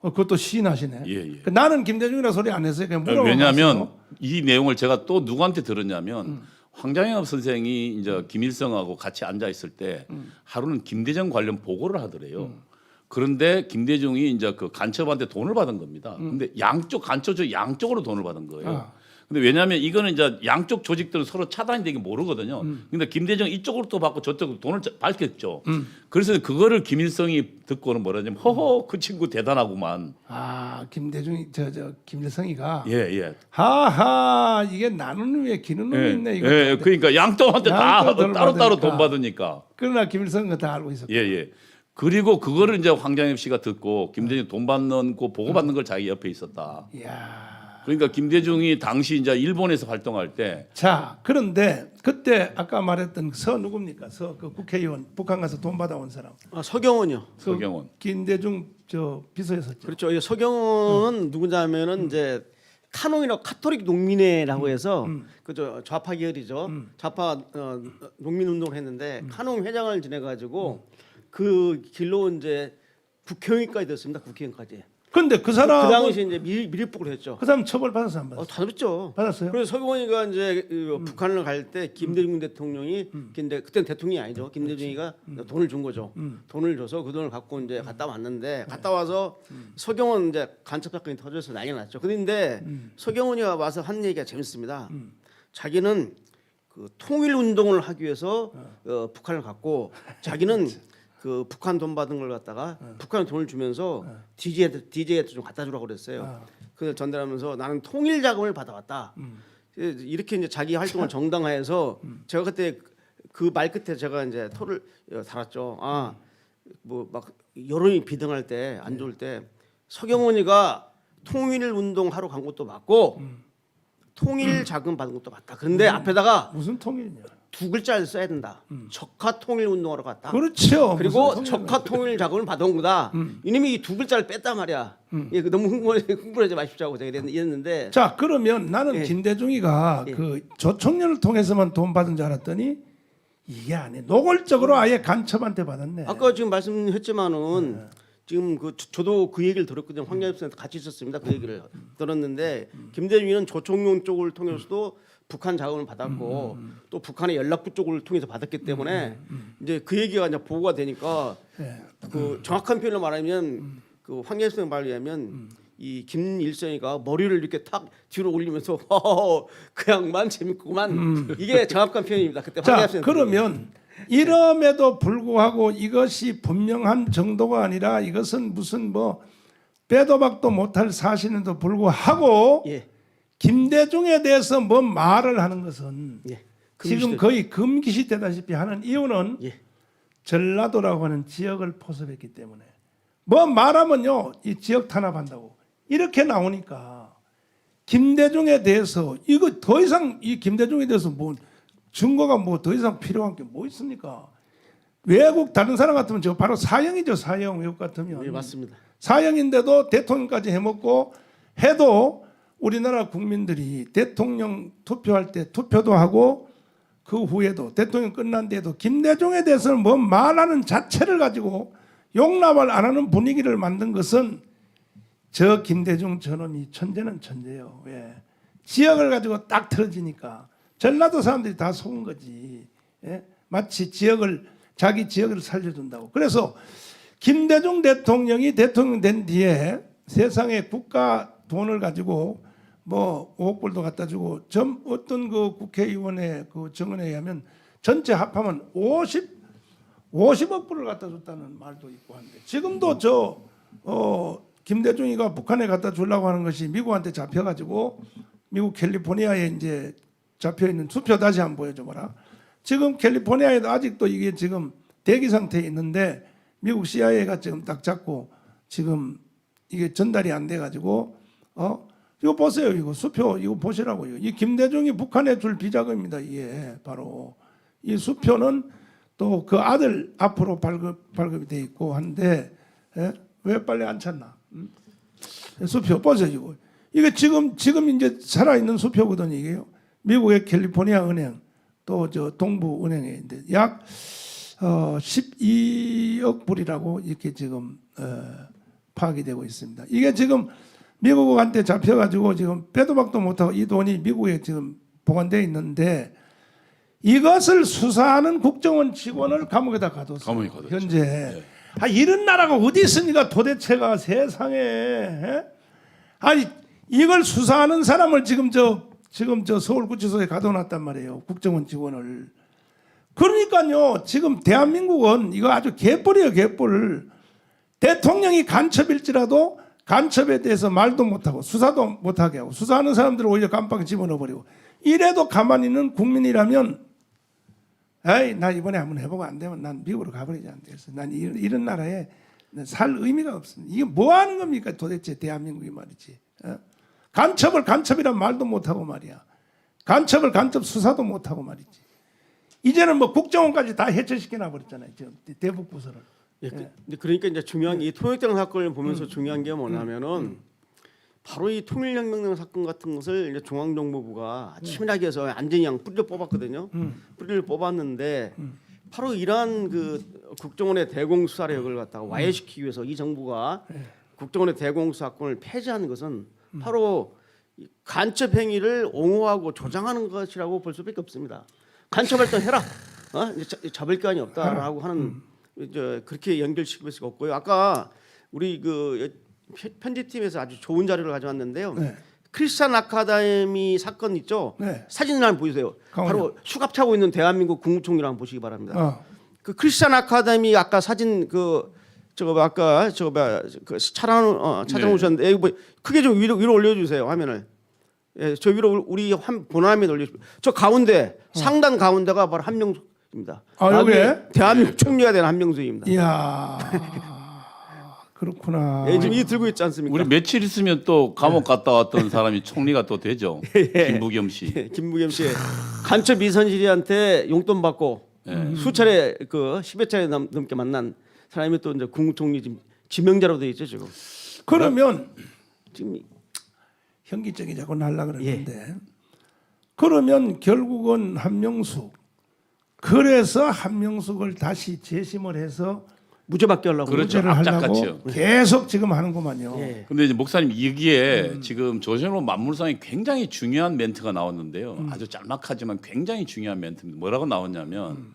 그것도 시인하시네. 예, 예. 그 나는 김대중이라 소리 안 했어요. 그냥 물어보고 왜냐하면 왔어요. 이 내용을 제가 또 누구한테 들었냐면 황장엽 선생이 이제 김일성하고 같이 앉아 있을 때 하루는 김대중 관련 보고를 하더래요. 그런데 김대중이 이제 그 간첩한테 돈을 받은 겁니다. 근데 양쪽 간첩 양쪽으로 돈을 받은 거예요. 근데 왜냐하면 이거는 이제 양쪽 조직들은 서로 차단이 되게 모르거든요. 근데 김대중 이쪽으로 또 받고 저쪽으로 돈을 밝혔죠. 그래서 그거를 김일성이 듣고는 뭐라냐면 허허 그 친구 대단하구만. 아 김대중이 저 김일성이가 예 예. 하하 이게 나는 왜 기는 놈이 예, 있네 이거. 예, 그러니까 양쪽한테 다 양쪽 돈을 따로따로 돈 받으니까. 받으니까. 그러나 김일성은 다 알고 있었고. 예 예. 그리고 그거를 이제 황장엽 씨가 듣고 김대중 돈 받는 거 보고 받는 걸 자기 옆에 있었다. 이야. 그러니까 김대중이 당시 이제 일본에서 활동할 때 자 그런데 그때 아까 말했던 서 누굽니까? 서 그 국회의원 북한 가서 돈 받아온 사람. 서경원이요. 서경원. 김대중 저 비서였었죠. 그렇죠. 이 서경원은 누구냐면은 이제 카농이라고 카톨릭 농민회라고 해서 그저 좌파 계열이죠. 좌파 농민 운동을 했는데 카농 회장을 지내가지고 그 길로 이제 국회의원까지 됐습니다. 국회의원까지. 근데 그 사람 그 당시 이제 밀입국을 했죠. 그 사람 처벌 받았어 안 받았어? 다 됐죠. 받았어요? 그래서 서경원이가 이제 북한을 갈 때 김대중 대통령이 근데 그때는 대통령이 아니죠. 김대중이가 돈을 준 거죠. 돈을 줘서 그 돈을 갖고 이제 갔다 왔는데 갔다 와서 서경원 이제 간첩 사건이 터져서 난리 났죠. 그런데 서경원이가 와서 한 얘기가 재밌습니다. 자기는 그 통일 운동을 하기 위해서 북한을 갔고 자기는 그 북한 돈 받은 걸 갖다가 북한에 돈을 주면서 DJ한테 좀 갖다 주라고 그랬어요. 그걸 전달하면서 나는 통일 자금을 받아왔다. 이렇게 이제 자기 활동을 정당화해서 제가 그때 그 말 끝에 제가 이제 토를 달았죠. 아, 뭐 막 여론이 비등할 때 안 좋을 때 서경원이가 통일 운동 하러 간 것도 맞고 통일 자금 받은 것도 맞다. 그런데 앞에다가 무슨 통일이냐? 두 글자를 써야 된다. 적화 통일 운동하러 갔다. 그렇죠. 그리고 무슨 적화 통일 자금을 받아온 거다. 이놈이 이 두 글자를 뺐단 말이야. 예, 그 너무 흥분하지 마십시오. 제가 이랬는데. 자 그러면 나는 김대중이가 그 조총련을 통해서만 돈 받은 줄 알았더니 이게 아니에요. 노골적으로 아예 간첩한테 받았네. 아까 지금 말씀했지만은 지금 그 저도 그 얘기를 들었거든요. 황장엽 선생한테 같이 있었습니다. 그 얘기를 들었는데 김대중이는 조총련 쪽을 통해서도 북한 자금을 받았고 또 북한의 연락부 쪽을 통해서 받았기 때문에 이제 그 얘기가 이제 보고가 되니까 그 정확한 표현을 말하면 그 황장엽 선생 말에 의하면 이 김일성이가 머리를 이렇게 탁 뒤로 올리면서 그 양반 재밌구만 이게 정확한 표현입니다. 그때 자 황장엽 선생 그러면 이럼에도 불구하고 이것이 분명한 정도가 아니라 이것은 무슨 뭐 빼도 박도 못할 사실에도 불구하고 예. 김대중에 대해서 뭐 말을 하는 것은 예. 지금 거의 금기시 되다시피 하는 이유는 예. 전라도라고 하는 지역을 포섭했기 때문에 뭐 말하면요 이 지역 탄압한다고 이렇게 나오니까 김대중에 대해서 이거 더 이상 이 김대중에 대해서 뭐 증거가 뭐 더 이상 필요한 게 뭐 있습니까? 외국 다른 사람 같으면 저 바로 사형이죠. 사형 외국 같으면. 예, 맞습니다. 사형인데도 대통령까지 해먹고 해도 우리나라 국민들이 대통령 투표할 때 투표도 하고 그 후에도 대통령 끝난 뒤에도 김대중에 대해서는 뭐 말하는 자체를 가지고 용납을 안 하는 분위기를 만든 것은 저 김대중 저놈이 천재는 천재예요. 왜? 지역을 가지고 딱 틀어지니까 전라도 사람들이 다 속은 거지. 예? 마치 자기 지역을 살려준다고. 그래서 김대중 대통령이 대통령 된 뒤에 세상에 국가 돈을 가지고 뭐 5억 불도 갖다 주고 어떤 그 국회의원의 그 정언에 의하면 전체 합하면 50억 불을 갖다 줬다는 말도 있고 한데 지금도 김대중이가 북한에 갖다 주려고 하는 것이 미국한테 잡혀가지고 미국 캘리포니아에 이제 잡혀 있는 수표 다시 한번 보여줘봐라. 지금 캘리포니아에도 아직도 이게 지금 대기 상태에 있는데 미국 CIA가 지금 딱 잡고 지금 이게 전달이 안 돼가지고 이거 보세요. 이거 수표 이거 보시라고요. 이 김대중이 북한에 줄 비자금입니다. 이게 바로 이 수표는 또 그 아들 앞으로 발급이 돼 있고 한데 왜 빨리 안 찾나? 수표 보세요. 이거 이게 지금 이제 살아 있는 수표거든요. 이게요. 미국의 캘리포니아 은행 또 저 동부 은행에 약 12억 불이라고 이렇게 지금 파악이 되고 있습니다. 이게 지금 미국한테 잡혀가지고 지금 빼도 박도 못하고 이 돈이 미국에 지금 보관되어 있는데 이것을 수사하는 국정원 직원을 감옥에다 가뒀어요. 감옥에 가뒀죠. 현재 네. 이런 나라가 어디 있습니까? 도대체가 세상에 아니 이걸 수사하는 사람을 지금 저 서울구치소에 가둬놨단 말이에요. 국정원 직원을. 그러니까요. 지금 대한민국은 이거 아주 개뿔이에요. 개뿔. 대통령이 간첩일지라도 간첩에 대해서 말도 못하고 수사도 못하게 하고 수사하는 사람들을 오히려 깜빡이 집어넣어버리고 이래도 가만히 있는 국민이라면 에이 나 이번에 한번 해보고 안 되면 난 미국으로 가버리지 안 되겠어. 난 이런 나라에 살 의미가 없습니다. 이게 뭐 하는 겁니까 도대체 대한민국이 말이지. 간첩을 간첩이란 말도 못하고 말이야. 간첩을 간첩 수사도 못하고 말이지. 이제는 뭐 국정원까지 다 해체시켜놔 버렸잖아요. 대북 부서를. 예, 그러니까 이제 중요한 게 이 통일당 사건을 보면서 중요한 게 뭐냐면은 바로 이 통일혁명 사건 같은 것을 이제 중앙정보부가 치밀하게 해서 안전히 그냥 뿌리를 뽑았거든요. 뿌리를 뽑았는데 바로 이러한 그 국정원의 대공수사력을 갖다가 와해시키기 위해서 이 정부가 국정원의 대공수사권을 폐지하는 것은 바로 간첩 행위를 옹호하고 조장하는 것이라고 볼 수밖에 없습니다. 간첩 활동 해라. 이제 잡을 게 아니 없다라고 하는 이제 그렇게 연결시킬 수가 없고요. 아까 우리 그 편집팀에서 아주 좋은 자료를 가져왔는데요. 네. 크리스찬 아카데미 사건 있죠. 네. 사진을 한번 보세요. 바로 수갑 차고 있는 대한민국 국무총리를 한번 보시기 바랍니다. 그 크리스찬 아카데미 아까 사진 그 저거 아까 그 찾아오셨는데 뭐 크게 좀 위로 올려주세요 화면을. 예, 저 위로 우리 본화면에 올려주세요. 저 가운데 상단 가운데가 바로 한명숙입니다. 여기에 대한민국 총리가 된 한명숙입니다. 이야 그렇구나. 예, 지금 이 들고 있지 않습니까? 우리 며칠 있으면 또 감옥 갔다 왔던 사람이 총리가 또 되죠. 김부겸 씨. 예, 김부겸 씨 간첩 이선실이한테 용돈 받고 수차례 그 10여 차례 넘게 만난 사람이 또 이제 국무총리 지금 지명자로 돼 있죠 지금. 그러면 지금 현기증이 자꾸 날라 그러는데 그러면 결국은 한명숙 그래서 한명숙을 다시 재심을 해서 무죄받게 하려고 그렇죠. 무죄를 하려고 악착같이요. 계속 지금 하는구만요. 예. 근데 이제 목사님 여기에 지금 조선로 만물상에 굉장히 중요한 멘트가 나왔는데요. 아주 짤막하지만 굉장히 중요한 멘트입니다. 뭐라고 나왔냐면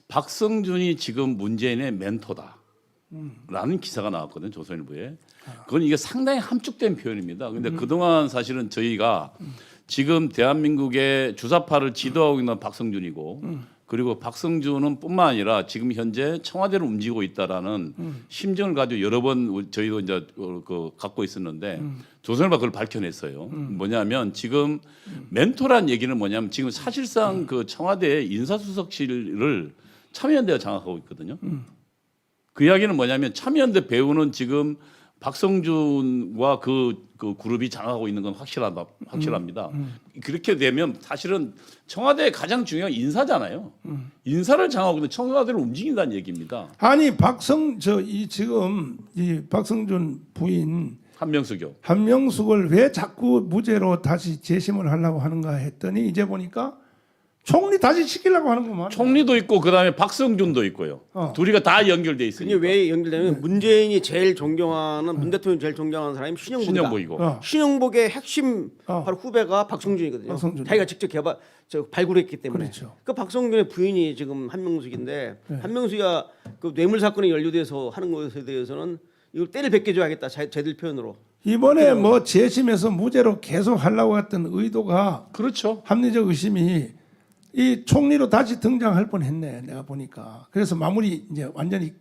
박성준이 지금 문재인의 멘토다. 라는 기사가 나왔거든요. 조선일보에. 그건 이게 상당히 함축된 표현입니다. 근데 그동안 사실은 저희가 지금 대한민국의 주사파를 지도하고 있는 박성준이고 그리고 박성준은 뿐만 아니라 지금 현재 청와대를 움직이고 있다라는 심정을 가지고 여러 번 저희도 이제 그 갖고 있었는데 조선일보가 그걸 밝혀냈어요. 뭐냐면 지금 멘토란 얘기는 뭐냐면 지금 사실상 그 청와대 인사수석실을 참여연대가 장악하고 있거든요. 그 이야기는 뭐냐면 참여연대 배우는 지금 박성준과 그 그룹이 장악하고 있는 건 확실합니다. 그렇게 되면 사실은 청와대의 가장 중요한 인사잖아요. 인사를 장악하고 있는 청와대를 움직인다는 얘기입니다. 아니 지금 이 박성준 부인 한명숙을 왜 자꾸 무죄로 다시 재심을 하려고 하는가 했더니 이제 보니까 총리 다시 시키려고 하는구만. 총리도 있고 그다음에 박성준도 있고요. 둘이가 다 연결돼 이게 있으니까. 왜 연결되면 문재인이 제일 존경하는 문 대통령이 제일 존경하는 사람이 신영복이고 신영복의 핵심 바로 후배가 박성준이거든요. 자기가 직접 발굴했기 때문에. 그렇죠. 그 박성준의 부인이 지금 한명숙인데 한명숙이가 그 뇌물 사건에 연루돼서 하는 것에 대해서는 이걸 때를 벗겨줘야겠다. 쟤들 표현으로. 이번에 뭐 재심에서 무죄로 계속 하려고 했던 의도가 그렇죠. 합리적 의심이 이 총리로 다시 등장할 뻔했네. 내가 보니까. 그래서 마무리 이제 완전히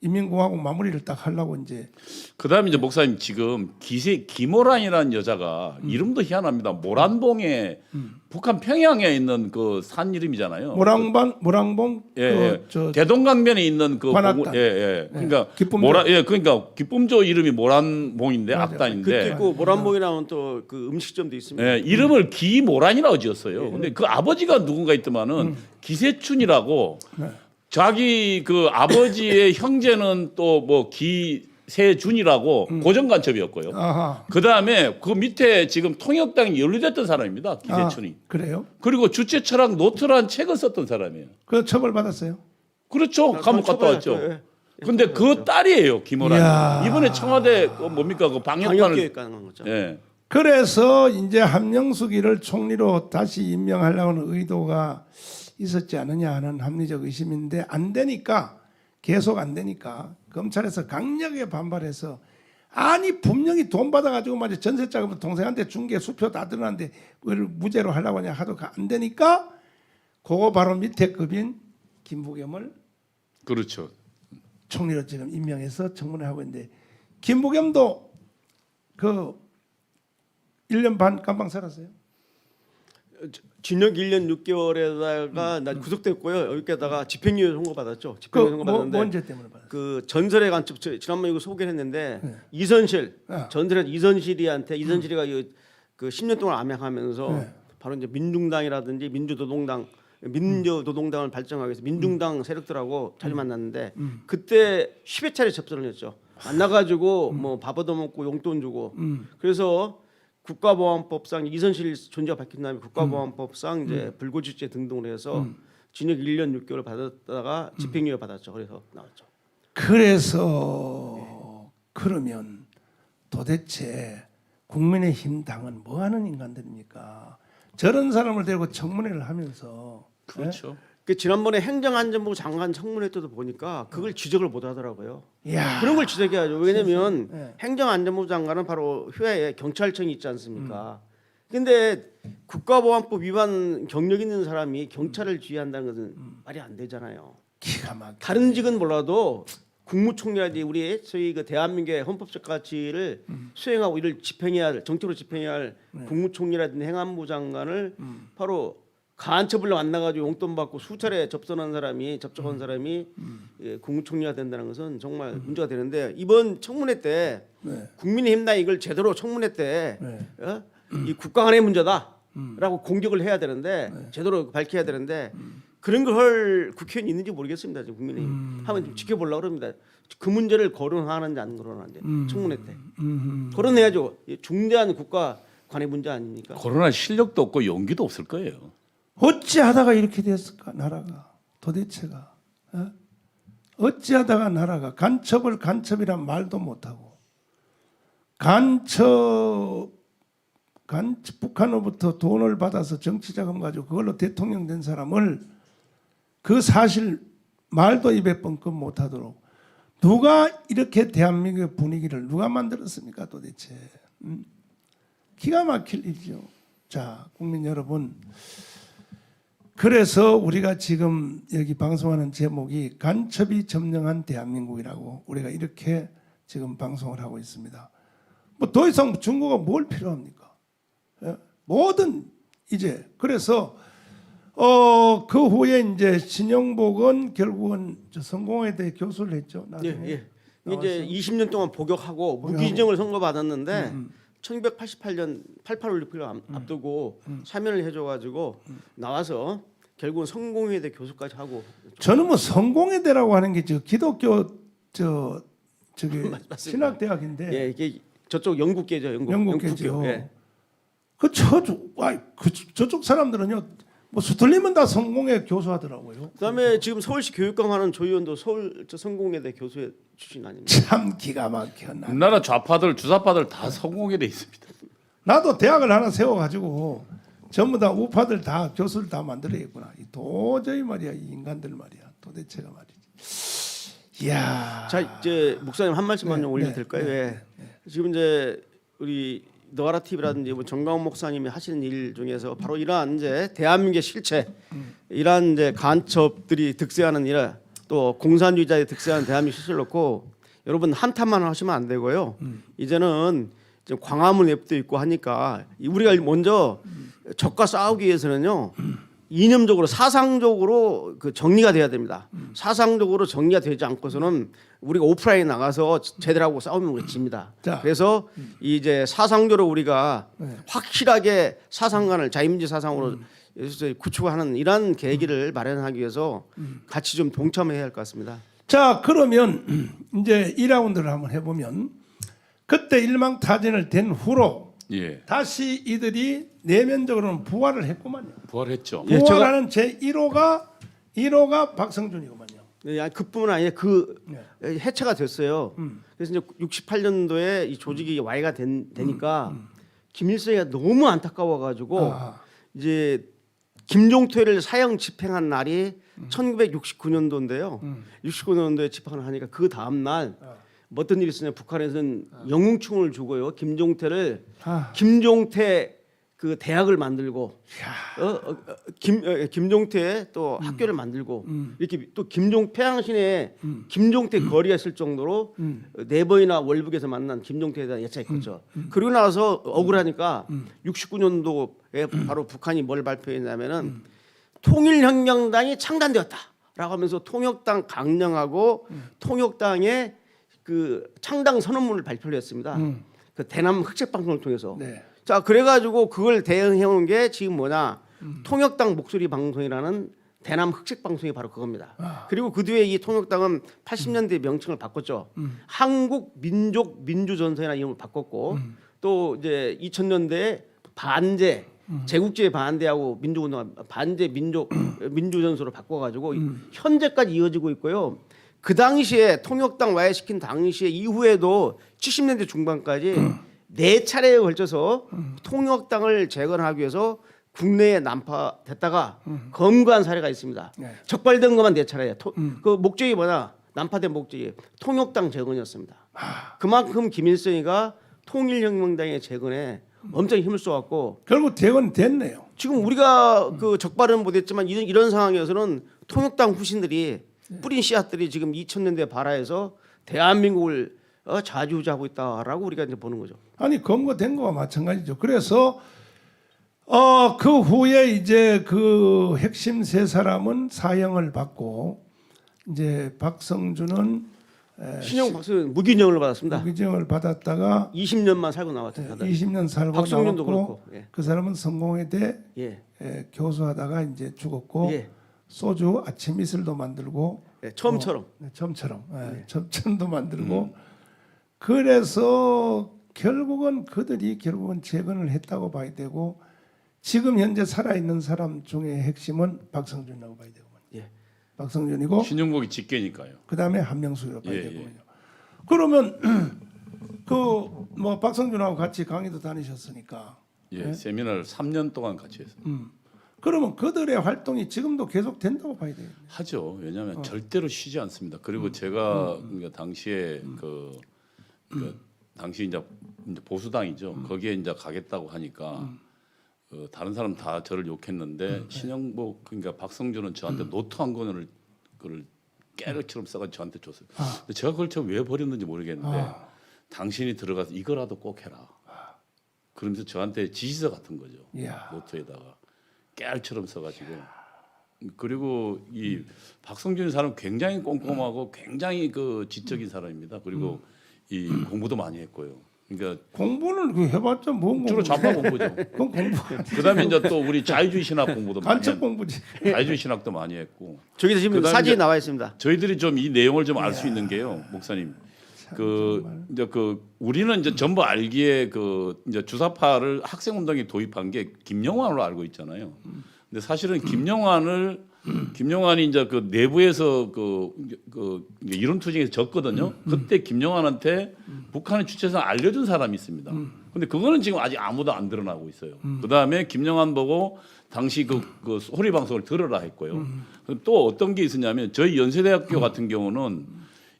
인민공화국 마무리를 딱 하려고 이제 그다음에 이제 목사님 지금 기모란이라는 여자가 이름도 희한합니다. 모란봉에 북한 평양에 있는 그 산 이름이잖아요. 모랑봉 예, 대동강변에 있는 그 관악단. 그러니까 기쁨조. 그러니까 기쁨조 이름이 모란봉인데 맞아요. 앞단인데 그때 있고 모란봉이라는 또 그 음식점도 있습니다. 예, 이름을 기모란이라고 지었어요. 근데 그 아버지가 누군가 있더만은 기세춘이라고 자기 그 아버지의 형제는 또 뭐 기세준이라고 고정간첩이었고요. 아하. 그 다음에 그 밑에 지금 통역당이 연루됐던 사람입니다. 기세춘이. 아, 그래요? 그리고 주체 철학 노트라는 책을 썼던 사람이에요. 그 처벌 받았어요? 그렇죠. 감옥 갔다 왔죠. 예. 근데 그 딸이에요, 김호란. 이야. 이번에 청와대 그 뭡니까 그 방역관을. 방역계획 가능한 거죠. 예. 그래서 이제 한명숙이를 총리로 다시 임명하려는 의도가 있었지 않느냐 하는 합리적 의심인데 안 되니까 계속 안 되니까 검찰에서 강력하게 반발해서 아니 분명히 돈 받아가지고 말이야 전세자금을 동생한테 준 게 수표 다 드러났는데 그걸 무죄로 하려고 하냐 하도 안 되니까 그거 바로 밑에 급인 김부겸을 그렇죠. 총리로 지금 임명해서 청문회 하고 있는데 김부겸도 그 1년 반 깜방 살았어요. 징역 1년 6개월에다가 나 구속됐고요. 여기다가 집행유예 선고 받았죠. 집행유예 선고 받았는데 뭔죄 때문에 받았어요? 그 전설의 간첩 지난번에 이거 소개를 했는데 이선실 전설의 이선실이한테 이선실이가 그 10년 동안 암약하면서 바로 이제 민중당이라든지 민주노동당을 발전하기 위해서 민중당 세력들하고 자주 만났는데 그때 10여 차례 접선을 했죠. 만나가지고 뭐 밥 얻어먹고 용돈 주고 그래서 국가보안법상 이선실 존재가 밝힌 다음에 국가보안법상 이제 불고지죄 등등을 해서 징역 1년 6개월 받았다가 집행유예 받았죠. 그래서 나왔죠. 그래서 그러면 도대체 국민의힘 당은 뭐 하는 인간들입니까? 저런 사람을 데리고 청문회를 하면서 그렇죠. 그 지난번에 행정안전부 장관 청문회 때도 보니까 그걸 지적을 못 하더라고요. 야. 그런 걸 지적해야죠. 왜냐면 네. 행정안전부 장관은 바로 휴야에 경찰청이 있지 않습니까? 근데 국가보안법 위반 경력 있는 사람이 경찰을 지휘한다는 것은 말이 안 되잖아요. 기가 막혀. 다른 직은 몰라도 국무총리라든지 우리 저희 그 대한민국의 헌법적 가치를 수행하고 이를 집행해야 할 정치로 집행해야 할 국무총리라든지 행안부 장관을 바로 간첩을 만나가지고 용돈 받고 수차례 접선한 사람이 접촉한 사람이 예, 국무총리가 된다는 것은 정말 문제가 되는데 이번 청문회 때 네. 국민의힘당 이걸 제대로 청문회 때 네. 이 국가 간의 문제다라고 공격을 해야 되는데 제대로 밝혀야 되는데 그런 걸 할 국회의원이 있는지 모르겠습니다. 지금 국민의힘 한번 좀 지켜보려고 합니다. 그 문제를 거론하는지 안 거론하는지 청문회 때 거론해야죠. 중대한 국가 간의 문제 아닙니까? 코로나 실력도 없고 용기도 없을 거예요. 어찌하다가 이렇게 됐을까 나라가 도대체가 어찌하다가 나라가 간첩을 간첩이란 말도 못하고 북한으로부터 돈을 받아서 정치자금 가지고 그걸로 대통령 된 사람을 그 사실 말도 입에 뻥끗 못하도록 누가 이렇게 대한민국의 분위기를 누가 만들었습니까 도대체 기가 막힐 일이죠. 자 국민 여러분 그래서 우리가 지금 여기 방송하는 제목이 간첩이 점령한 대한민국이라고 우리가 이렇게 지금 방송을 하고 있습니다. 뭐 더 이상 증거가 뭘 필요합니까? 예? 뭐든 이제 그래서 그 후에 이제 신영복은 결국은 성공회에 대해 교수를 했죠. 나중에. 예. 이제 20년 동안 복역하고 무기징역을 선고받았는데 1988년 88 올림픽을 앞두고 사면을 해줘가지고 나와서 결국은 성공회대 교수까지 하고. 저는 뭐 성공회대라고 하는 게 저 기독교 저기 신학대학인데 예, 이게 저쪽 영국계죠, 영국계죠. 영국교. 예. 저쪽 사람들은요 뭐 수틀리면 다 성공회 교수하더라고요. 그다음에 지금 서울시 교육감 하는 조 의원도 서울 성공회대 교수 출신 아닙니까? 참 기가 막혀. 우리나라 좌파들 주사파들 다 성공에 돼 있습니다. 나도 대학을 하나 세워가지고 전부 다 우파들 다 교수를 다 만들어야겠구나. 도저히 말이야 이 인간들 말이야 도대체가 말이지. 이야. 자 이제 목사님 한 말씀만 네, 좀 올려도 될까요? 예. 지금 이제 우리 너아라 TV라든지 뭐 정광훈 목사님이 하시는 일 중에서 바로 이러한 이제 대한민국의 실체, 이러한 이제 간첩들이 득세하는 일, 또 공산주의자의 득세한 대한민국 시설 놓고 여러분 한탄만 하시면 안 되고요. 이제는 지금 광화문 앱도 있고 하니까 우리가 먼저 적과 싸우기 위해서는요. 이념적으로 사상적으로 그 정리가 돼야 됩니다. 사상적으로 정리가 되지 않고서는 우리가 오프라인 나가서 제대로 싸우면 우리 집니다. 자. 그래서 이제 사상적으로 우리가 확실하게 사상관을 자유민주 사상으로 구축하는 이런 계기를 마련하기 위해서 같이 좀 동참해야 할 것 같습니다. 자, 그러면 이제 2라운드를 한번 해보면 그때 일망타진을 된 후로 예. 다시 이들이 내면적으로는 부활을 했구만요. 부활했죠. 예, 부활하는 제 1호가 박성준이구만요. 네, 그뿐만 아니라 해체가 됐어요. 그래서 이제 68년도에 이 조직이 와해가 되니까 김일성이가 너무 안타까워가지고 이제 김종태를 사형 집행한 날이 1969년도인데요. 69년도에 집행을 하니까 그 다음 날 어떤 일이 있었냐? 북한에서는 영웅총을 주고요. 김종태 그 대학을 만들고 김종태 또 학교를 만들고 이렇게 또 평양시내에 김종태 거리가 있을 정도로 네번이나 월북에서 만난 김종태에 대한 예찬이 컸죠. 그리고 나서 억울하니까 69년도에 바로 북한이 뭘 발표했냐면은 통일혁명당이 창단되었다라고 하면서 통역당 강령하고 통역당의 그 창당 선언문을 발표를 했습니다. 그 대남 흑색 방송을 통해서. 네. 자, 그래가지고 그걸 대응해 온 게 지금 뭐냐? 통역당 목소리 방송이라는 대남 흑색 방송이 바로 그겁니다. 그리고 그 뒤에 이 통역당은 80년대 명칭을 바꿨죠. 한국 민족 민주전선이라는 이름을 바꿨고 또 이제 2000년대에 반제 제국주의 반대하고 민주운동 반제 민주전선으로 바꿔가지고 현재까지 이어지고 있고요. 그 당시에 통역당 와해시킨 당시에 이후에도 70년대 중반까지 4차례에 걸쳐서 통역당을 재건하기 위해서 국내에 난파됐다가 검거한 사례가 있습니다. 네. 적발된 것만 4차례예요. 그 목적이 뭐냐? 난파된 목적이 통역당 재건이었습니다. 그만큼 김일성이가 통일혁명당의 재건에 엄청 힘을 쏘았고 결국 재건됐네요. 지금 우리가 그 적발은 못했지만 이런 상황에서는 통역당 후신들이 뿌린 씨앗들이 지금 2000년대 발화해서 대한민국을 좌지우지하고 있다라고 우리가 이제 보는 거죠. 아니 검거된 거와 마찬가지죠. 그래서 그 후에 이제 그 핵심 세 사람은 사형을 받고 이제 박성준은 신형 박수는 무기징역을 받았습니다. 무기징역을 받았다가 20년만 살고 나왔죠. 20년 살고 박성준도 나왔고 그렇고. 예. 그 사람은 성공회대 예. 교수하다가 이제 죽었고 예. 소주 아침 이슬도 만들고 네, 처음처럼. 처음처럼 점천도 만들고 그래서 결국은 그들이 재건을 했다고 봐야 되고 지금 현재 살아있는 사람 중에 핵심은 박성준이라고 봐야 되고 예. 박성준이고 신용복이 직계니까요. 그다음에 한명숙이라고 봐야 예, 되거든요. 그러면 그 뭐 박성준하고 같이 강의도 다니셨으니까 예, 세미나를 3년 동안 같이 했어요. 그러면 그들의 활동이 지금도 계속 된다고 봐야 돼요. 하죠. 왜냐하면 절대로 쉬지 않습니다. 그리고 제가 그러니까 당시에 그 당시 이제 보수당이죠. 거기에 이제 가겠다고 하니까 다른 사람 다 저를 욕했는데 신영복 그러니까 박성준은 저한테 노트 한 권을 그걸 깨르처럼 써가지고 저한테 줬어요. 근데 제가 그걸 왜 버렸는지 모르겠는데 당신이 들어가서 이거라도 꼭 해라. 그러면서 저한테 지시서 같은 거죠. 이야. 노트에다가 깨알처럼 써가지고 그리고 이 박성준 사람 굉장히 꼼꼼하고 굉장히 그 지적인 사람입니다. 그리고 이 공부도 많이 했고요. 그러니까 공부는 그 해봤자 뭔 주로 공부? 좌파 공부죠. 그건 공부. 그다음에 이제 또 우리 자유주의 신학 공부도 많이 간첩 했고 공부지. 자유주의 신학도 많이 했고 저기서 지금 그다음에 사진이 이제 나와 있습니다. 저희들이 좀 이 내용을 좀 알 수 있는 게요, 목사님. 이제 우리는 이제 전부 알기에 이제 주사파를 학생 운동에 도입한 게 김영환으로 알고 있잖아요. 근데 사실은 김영환이 이제 그 내부에서 이론 투쟁에서 졌거든요. 그때 김영환한테 북한의 주체성을 알려준 사람이 있습니다. 근데 그거는 지금 아직 아무도 안 드러나고 있어요. 그 다음에 김영환 보고 당시 그 소리 방송을 들으라 했고요. 또 어떤 게 있었냐면 저희 연세대학교 같은 경우는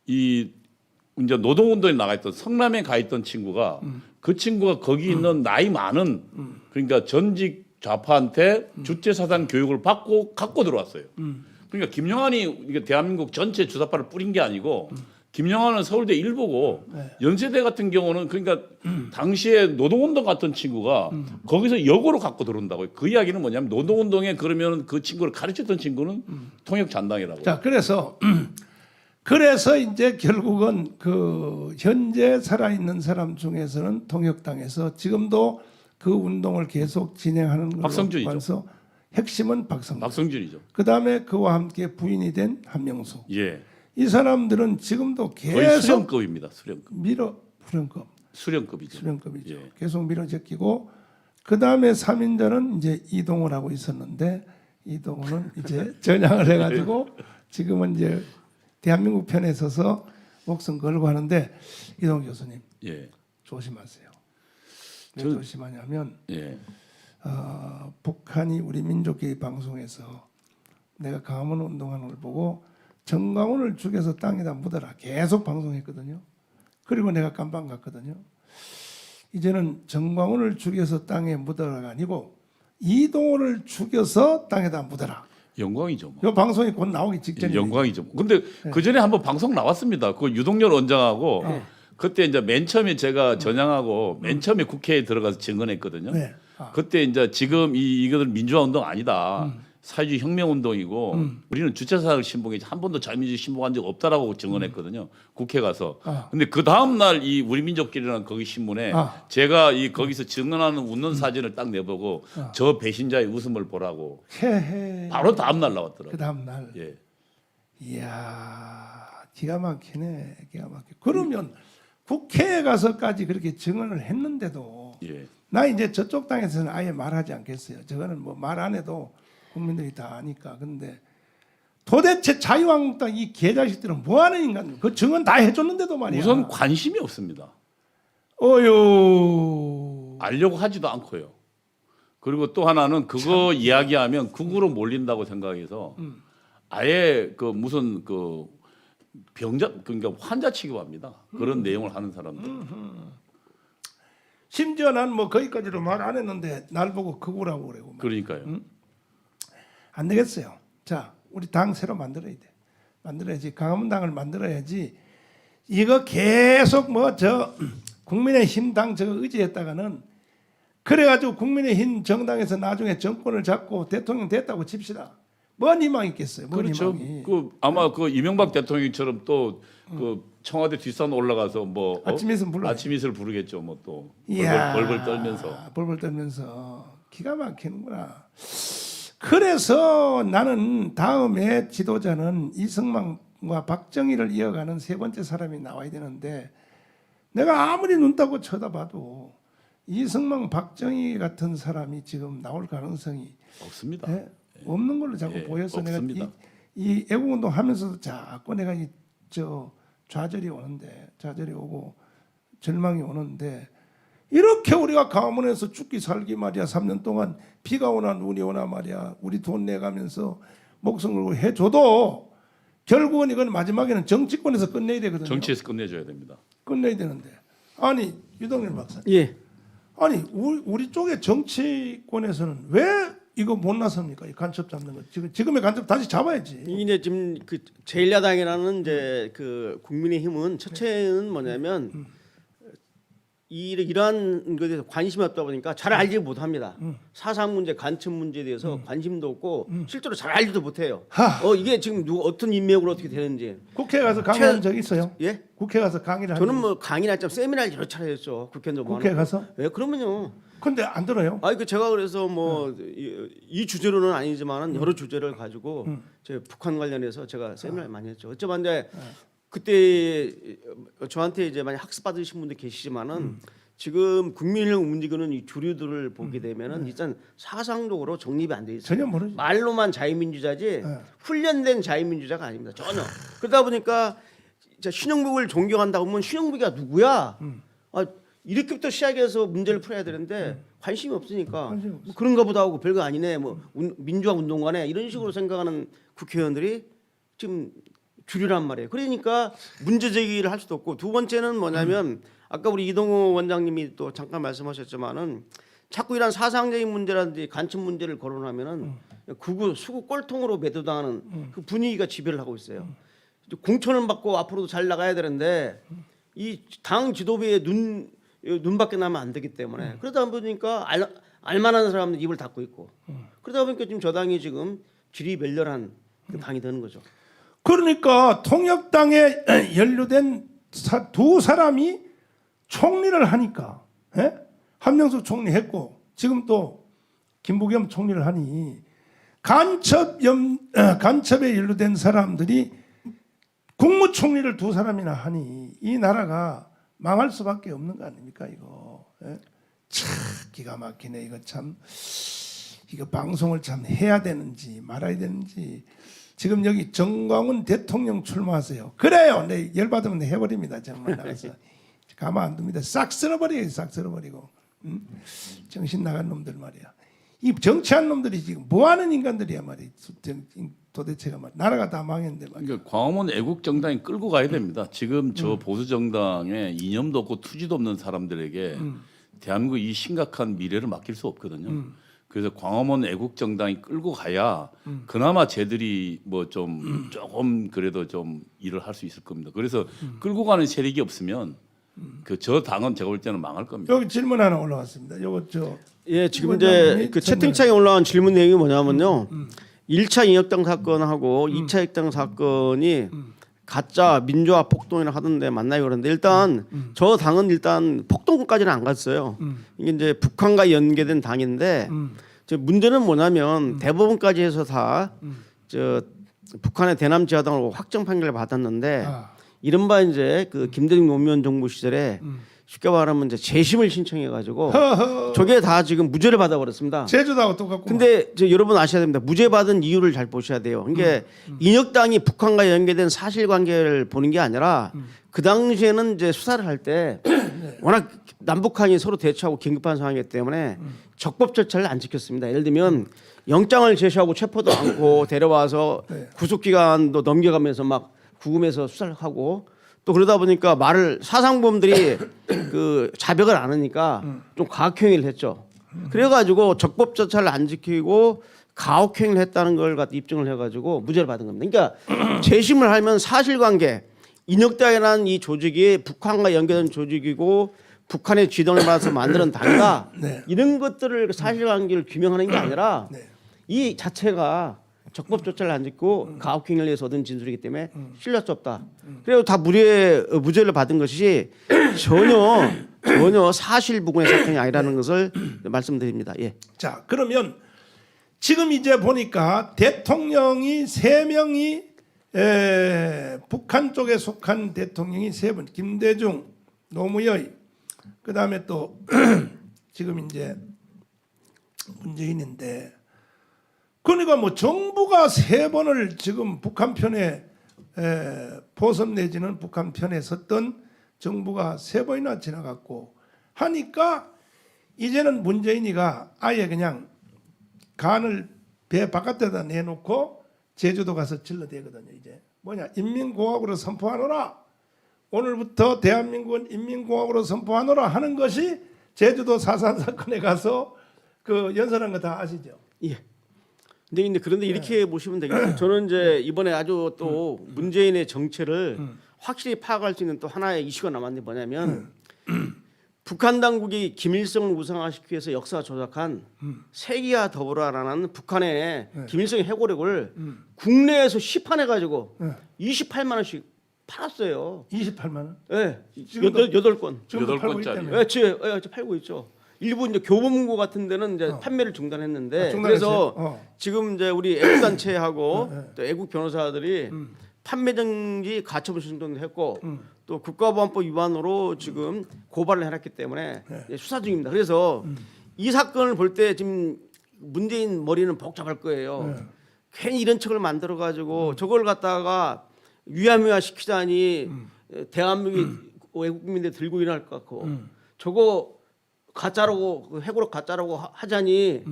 이제 노동운동에 나가 있던 성남에 가 있던 친구가 그 친구가 거기 있는 나이 많은 그러니까 전직 좌파한테 주체사상 교육을 받고 갖고 들어왔어요. 그러니까 김영환이 이게 대한민국 전체 주사파를 뿌린 게 아니고 김영환은 서울대 일보고 연세대 같은 경우는 그러니까 당시에 노동운동 갔던 친구가 거기서 역으로 갖고 들어온다고요. 그 이야기는 뭐냐면 노동운동에 그러면 그 친구를 가르쳤던 친구는 통역 잔당이라고. 자, 그래서 이제 결국은 그 현재 살아있는 사람 중에서는 통역당에서 지금도 그 운동을 계속 진행하는 걸로 박성준이죠. 봐서 핵심은 박성준이죠. 그다음에 그와 함께 부인이 된 한명수. 예. 이 사람들은 지금도 거의 계속 수령급입니다. 수령급. 수령급이죠. 예. 계속 밀어제끼고 그다음에 3인자는 이제 이동을 하고 있었는데 이동호는 이제 전향을 해가지고 지금은 이제 대한민국 편에 서서 목숨 걸고 하는데 이동호 교수님 예. 조심하세요. 왜 조심하냐면 예. 북한이 우리 민족계의 방송에서 내가 강화문 운동하는 걸 보고 정광훈을 죽여서 땅에다 묻어라 계속 방송했거든요. 그리고 내가 깜방 갔거든요. 이제는 정광훈을 죽여서 땅에 묻어라가 아니고 이동호를 죽여서 땅에다 묻어라. 영광이죠. 뭐. 이 방송이 곧 나오기 직전이에요. 영광이죠. 근데 그 전에 한번 방송 나왔습니다. 그 유동열 원장하고 그때 이제 맨 처음에 제가 전향하고 맨 처음에 국회에 들어가서 증언했거든요. 네. 그때 이제 지금 이것은 민주화 운동 아니다. 사회주의 혁명 운동이고 우리는 주체사를 신봉해 한 번도 자유민주 신봉한 적 없다라고 증언했거든요. 국회 가서. 근데 그 다음 날 이 우리 민족끼리라는 거기 신문에 제가 이 거기서 증언하는 웃는 사진을 딱 내보고 저 배신자의 웃음을 보라고 바로 다음 날 나왔더라고요. 그 다음 날. 예. 이야 기가 막히네. 기가 막혀. 그러면 국회에 가서까지 그렇게 증언을 했는데도 예. 나 이제 저쪽 당에서는 아예 말하지 않겠어요. 저거는 뭐 말 안 해도 국민들이 다 아니까. 근데 도대체 자유한국당 이 개자식들은 뭐하는 인간들? 그 증언 다 해줬는데도 말이야. 우선 관심이 없습니다. 어유. 알려고 하지도 않고요. 그리고 또 하나는 그거 이야기하면 극으로 몰린다고 생각해서 아예 그 무슨 그 병자 그러니까 환자 취급합니다. 그런 내용을 하는 사람들. 심지어 난 뭐 거기까지도 말 안 했는데 날 보고 극우라고 그러고. 그러니까요. 안 되겠어요. 자, 우리 당 새로 만들어야 돼. 만들어야지. 강화문 당을 만들어야지. 이거 계속 뭐 저 국민의힘 당 저거 의지했다가는 그래가지고 국민의힘 정당에서 나중에 정권을 잡고 대통령 됐다고 칩시다. 뭔 희망 있겠어요? 뭔 그렇죠. 희망이. 그 아마 그 이명박 대통령처럼 또 그 청와대 뒷산 올라가서 뭐 아침 이슬 불러. 아침 이슬 부르겠죠. 뭐 또 이야, 벌벌 떨면서. 벌벌 떨면서 기가 막히는구나. 그래서 나는 다음에 지도자는 이승만과 박정희를 이어가는 세 번째 사람이 나와야 되는데 내가 아무리 눈 따고 쳐다봐도 이승만, 박정희 같은 사람이 지금 나올 가능성이 없습니다. 예? 없는 걸로 자꾸 예, 보여서 없습니다. 내가 이 애국운동 하면서도 자꾸 내가 좌절이 오고 절망이 오는데 이렇게 우리가 강화문에서 죽기 살기 말이야 3년 동안 비가 오나 눈이 오나 말이야 우리 돈 내가면서 목숨 걸고 해줘도 결국은 이건 마지막에는 정치권에서 끝내야 되거든요. 정치에서 끝내줘야 됩니다. 끝내야 되는데 아니 유동열 박사님 예. 아니 우리 쪽의 정치권에서는 왜 이거 못 나섭니까? 이 간첩 잡는 거 지금의 간첩 다시 잡아야지. 이게 지금 그 제1야당이라는 이제 그 국민의힘은 첫째는 뭐냐면 이러한 것에 대해서 관심이 없다 보니까 잘 알지 못합니다. 사상 문제, 간첩 문제에 대해서 관심도 없고 실제로 잘 알지도 못해요. 이게 지금 누구 어떤 인맥으로 어떻게 되는지. 국회에 가서 강의한 적 있어요? 예? 국회 가서 강의를 저는 하는 뭐 강의나 좀 세미나를 여러 차례 했죠. 국회의원도 뭐 국회에 가서? 예, 그러면요. 근데 안 들어요? 아니 그 제가 그래서 뭐 이 주제로는 아니지만은 여러 주제를 가지고 제 북한 관련해서 제가 세미나를 많이 했죠. 어쩌면 이제 그때 저한테 이제 많이 학습 받으신 분들 계시지만은 지금 국민을 움직이는 이 주류들을 보게 되면은 일단 사상적으로 정립이 안 돼 있어요. 전혀 모르죠. 말로만 자유민주자지 훈련된 자유민주자가 아닙니다. 전혀. 그러다 보니까 신영복을 존경한다고 하면 신영복이가 누구야? 이렇게부터 시작해서 문제를 풀어야 되는데 관심이 없으니까 뭐 그런가 보다 하고 별거 아니네. 뭐 민주화 운동가네 이런 식으로 생각하는 국회의원들이 지금 주류란 말이에요. 그러니까 문제 제기를 할 수도 없고 두 번째는 뭐냐면 아까 우리 이동호 원장님이 또 잠깐 말씀하셨지만은 자꾸 이런 사상적인 문제라든지 간첩 문제를 거론하면은 구구 수구 꼴통으로 매도당하는 그 분위기가 지배를 하고 있어요. 공천을 받고 앞으로도 잘 나가야 되는데 이 당 지도부의 눈밖에 나면 안 되기 때문에 그러다 보니까 알만한 사람들 입을 닫고 있고 그러다 보니까 지금 저 당이 지금 질이 멸렬한 그 당이 되는 거죠. 그러니까 통역당에 연루된 두 사람이 총리를 하니까 예? 한명숙 총리 했고 지금 또 김부겸 총리를 하니 간첩에 연루된 사람들이 국무총리를 두 사람이나 하니 이 나라가 망할 수밖에 없는 거 아닙니까 이거. 예? 참 기가 막히네 이거 참. 이거 방송을 참 해야 되는지 말아야 되는지. 지금 여기 정광훈 대통령 출마하세요. 그래요. 네, 열받으면 해버립니다. 정말 나가서. 가만 안 둡니다. 싹 쓸어버려요. 싹 쓸어버리고. 정신 나간 놈들 말이야. 이 정치한 놈들이 지금 뭐하는 인간들이야 말이야. 도대체가 말이야. 나라가 다 망했는데 말이야. 그러니까 광화문 애국 정당이 끌고 가야 됩니다. 지금 저 보수 정당에 이념도 없고 투지도 없는 사람들에게 대한민국 이 심각한 미래를 맡길 수 없거든요. 그래서 광화문 애국 정당이 끌고 가야 그나마 쟤들이 뭐 좀 조금 그래도 좀 일을 할 수 있을 겁니다. 그래서 끌고 가는 세력이 없으면 그 저 당은 제가 볼 때는 망할 겁니다. 여기 질문 하나 올라왔습니다. 요거 저 예, 지금 이제 그 채팅창에 올라온 질문 내용이 뭐냐면요. 1차 인혁당 사건하고 2차 인혁당 사건이 가짜 민주화 폭동이라 하던데 맞나요? 그런데 일단 저 당은 일단 폭동까지는 안 갔어요. 이게 이제 북한과 연계된 당인데 문제는 뭐냐면 대법원까지 해서 다 저 북한의 대남 지하당으로 확정 판결을 받았는데 이른바 이제 그 김대중 노무현 정부 시절에 쉽게 말하면 이제 재심을 신청해가지고 저게 다 지금 무죄를 받아버렸습니다. 제주도하고 똑같고. 근데 여러분 아셔야 됩니다. 무죄 받은 이유를 잘 보셔야 돼요. 그러니까 인혁당이 북한과 연계된 사실관계를 보는 게 아니라 그 당시에는 이제 수사를 할 때 워낙 남북한이 서로 대처하고 긴급한 상황이기 때문에 적법 절차를 안 지켰습니다. 예를 들면 영장을 제시하고 체포도 않고 데려와서 구속기간도 넘겨가면서 막 구금해서 수사를 하고 또 그러다 보니까 말을 사상범들이 그 자백을 안 하니까 좀 가혹행위를 했죠. 그래가지고 적법 절차를 안 지키고 가혹행위를 했다는 걸 갖다 입증을 해가지고 무죄를 받은 겁니다. 그러니까 재심을 하면 사실관계 인혁당이라는 이 조직이 북한과 연계된 조직이고 북한의 지도를 받아서 만드는 당이다. 네. 이런 것들을 사실관계를 규명하는 게 아니라 네. 이 자체가 적법 조차를 안 짓고 가혹행위를 위해서 얻은 진술이기 때문에 신뢰할 수 없다. 그리고 다 무죄를 받은 것이 전혀 사실 부근의 사건이 아니라는 것을 말씀드립니다. 예. 자 그러면 지금 이제 보니까 대통령이 3명이 북한 쪽에 속한 대통령이 3분 김대중, 노무현, 그 다음에 또 지금 이제 문재인인데 그러니까 뭐 정부가 3번을 지금 북한 편에 포섭 내지는 북한 편에 섰던 정부가 3번이나 지나갔고 하니까 이제는 문재인이가 아예 그냥 간을 배 바깥에다 내놓고 제주도 가서 질러대거든요. 이제 뭐냐 인민공화국으로 선포하노라. 오늘부터 대한민국은 인민공화국으로 선포하노라 하는 것이 제주도 4.3 사건에 가서 그 연설한 거 다 아시죠? 예. 근데 그런데 이렇게 보시면 되겠어요. 저는 이제 이번에 아주 또 문재인의 정체를 확실히 파악할 수 있는 또 하나의 이슈가 남았는데 뭐냐면 북한 당국이 김일성을 우상화시키기 위해서 역사 조작한 세기와 더불어라는 북한의 김일성의 해고력을 국내에서 시판해 가지고 28만 원씩 팔았어요. 28만 원? 예. 지금도- 8건. 지금도 여덟 팔고 건짜리. 있다며. 예, 지금 팔고 있죠. 일부 이제 교보문고 같은 데는 이제 판매를 중단했는데 중단했어요? 그래서 지금 이제 우리 애국 단체하고 또 애국 변호사들이 판매 정지 가처분 신청도 했고 또 국가보안법 위반으로 지금 고발을 해놨기 때문에 수사 중입니다. 그래서 이 사건을 볼 때 지금 문재인 머리는 복잡할 거예요. 괜히 이런 척을 만들어 가지고 저걸 갖다가 위안화 시키다니 대한민국이 외국민들 들고 일어날 것 같고 저거 가짜라고 그 해고로 가짜라고 하자니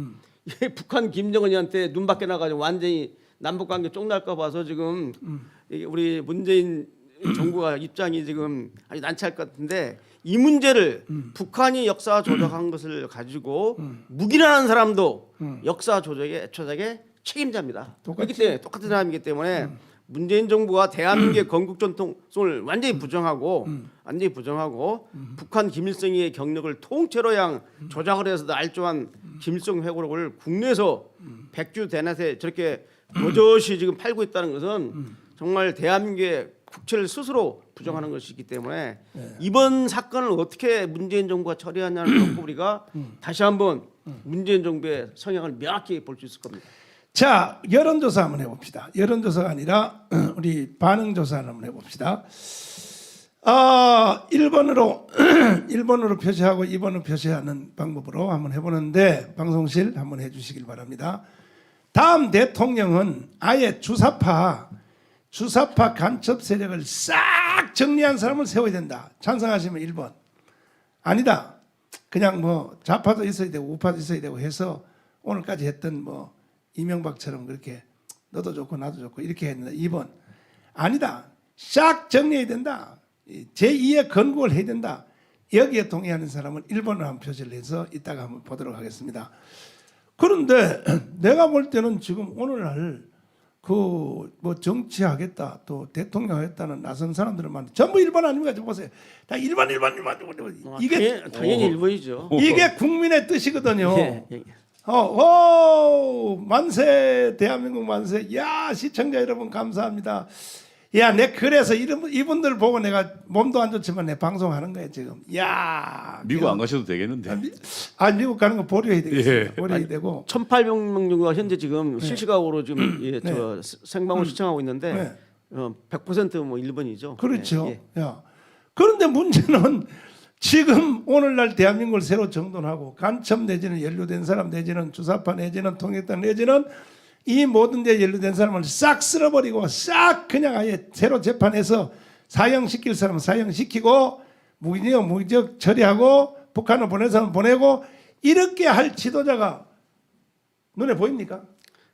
이게 북한 김정은이한테 눈밖에 나가지고 완전히 남북 관계 쫑날까 봐서 지금 이게 우리 문재인 정부가 입장이 지금 아주 난처할 것 같은데 이 문제를 북한이 역사 조작한 것을 가지고 묵인하는 사람도 역사 조작에 책임자입니다. 똑같이. 그렇기 때문에 똑같은 사람이기 때문에 문재인 정부가 대한민국의 건국 전통성을 완전히 부정하고 북한 김일성의 경력을 통째로 양 조작을 해서 날조한 김일성 회고록을 국내에서 백주 대낮에 저렇게 버젓이 지금 팔고 있다는 것은 정말 대한민국의 국채를 스스로 부정하는 것이기 때문에 이번 사건을 어떻게 문재인 정부가 처리하냐는 것고 우리가 다시 한번 문재인 정부의 성향을 명확히 볼 수 있을 겁니다. 자, 여론조사 한번 해봅시다. 여론조사가 아니라 우리 반응조사 한번 해봅시다. 1번으로 1번으로 표시하고 2번으로 표시하는 방법으로 한번 해보는데 방송실 한번 해주시길 바랍니다. 다음 대통령은 아예 주사파 간첩 세력을 싹 정리한 사람을 세워야 된다. 찬성하시면 1번. 아니다. 그냥 뭐 좌파도 있어야 되고 우파도 있어야 되고 해서 오늘까지 했던 뭐 이명박처럼 그렇게 너도 좋고 나도 좋고 이렇게 했는데 2번. 아니다. 싹 정리해야 된다. 제2의 건국을 해야 된다. 여기에 동의하는 사람은 1번으로 한번 표시를 해서 이따가 한번 보도록 하겠습니다. 그런데 내가 볼 때는 지금 오늘날 그 뭐 정치하겠다 또 대통령 하겠다는 나선 사람들만 전부 1번 아닙니까? 좀 보세요. 다 1번. 이게 당연히 1번이죠. 이게 국민의 뜻이거든요. 예. 만세 대한민국 만세. 야 시청자 여러분 감사합니다. 야 내 그래서 이분들 보고 내가 몸도 안 좋지만 내 방송하는 거야 지금. 야 미국 안 가셔도 되겠는데. 미국 가는 거 보류해야 되겠어요. 보류해야 되고. 1,800명 정도가 현재 지금 실시각으로 지금 저 생방을 시청하고 있는데 100%뭐 1번이죠. 그렇죠. 야 그런데 문제는 지금 오늘날 대한민국을 새로 정돈하고 간첩 내지는 연루된 사람 내지는 주사파 내지는 통일당 내지는 이 모든 데 연루된 사람을 싹 쓸어버리고 싹 그냥 아예 새로 재판해서 사형시킬 사람은 사형시키고 무기징역 처리하고 북한으로 보낼 사람은 보내고 이렇게 할 지도자가 눈에 보입니까?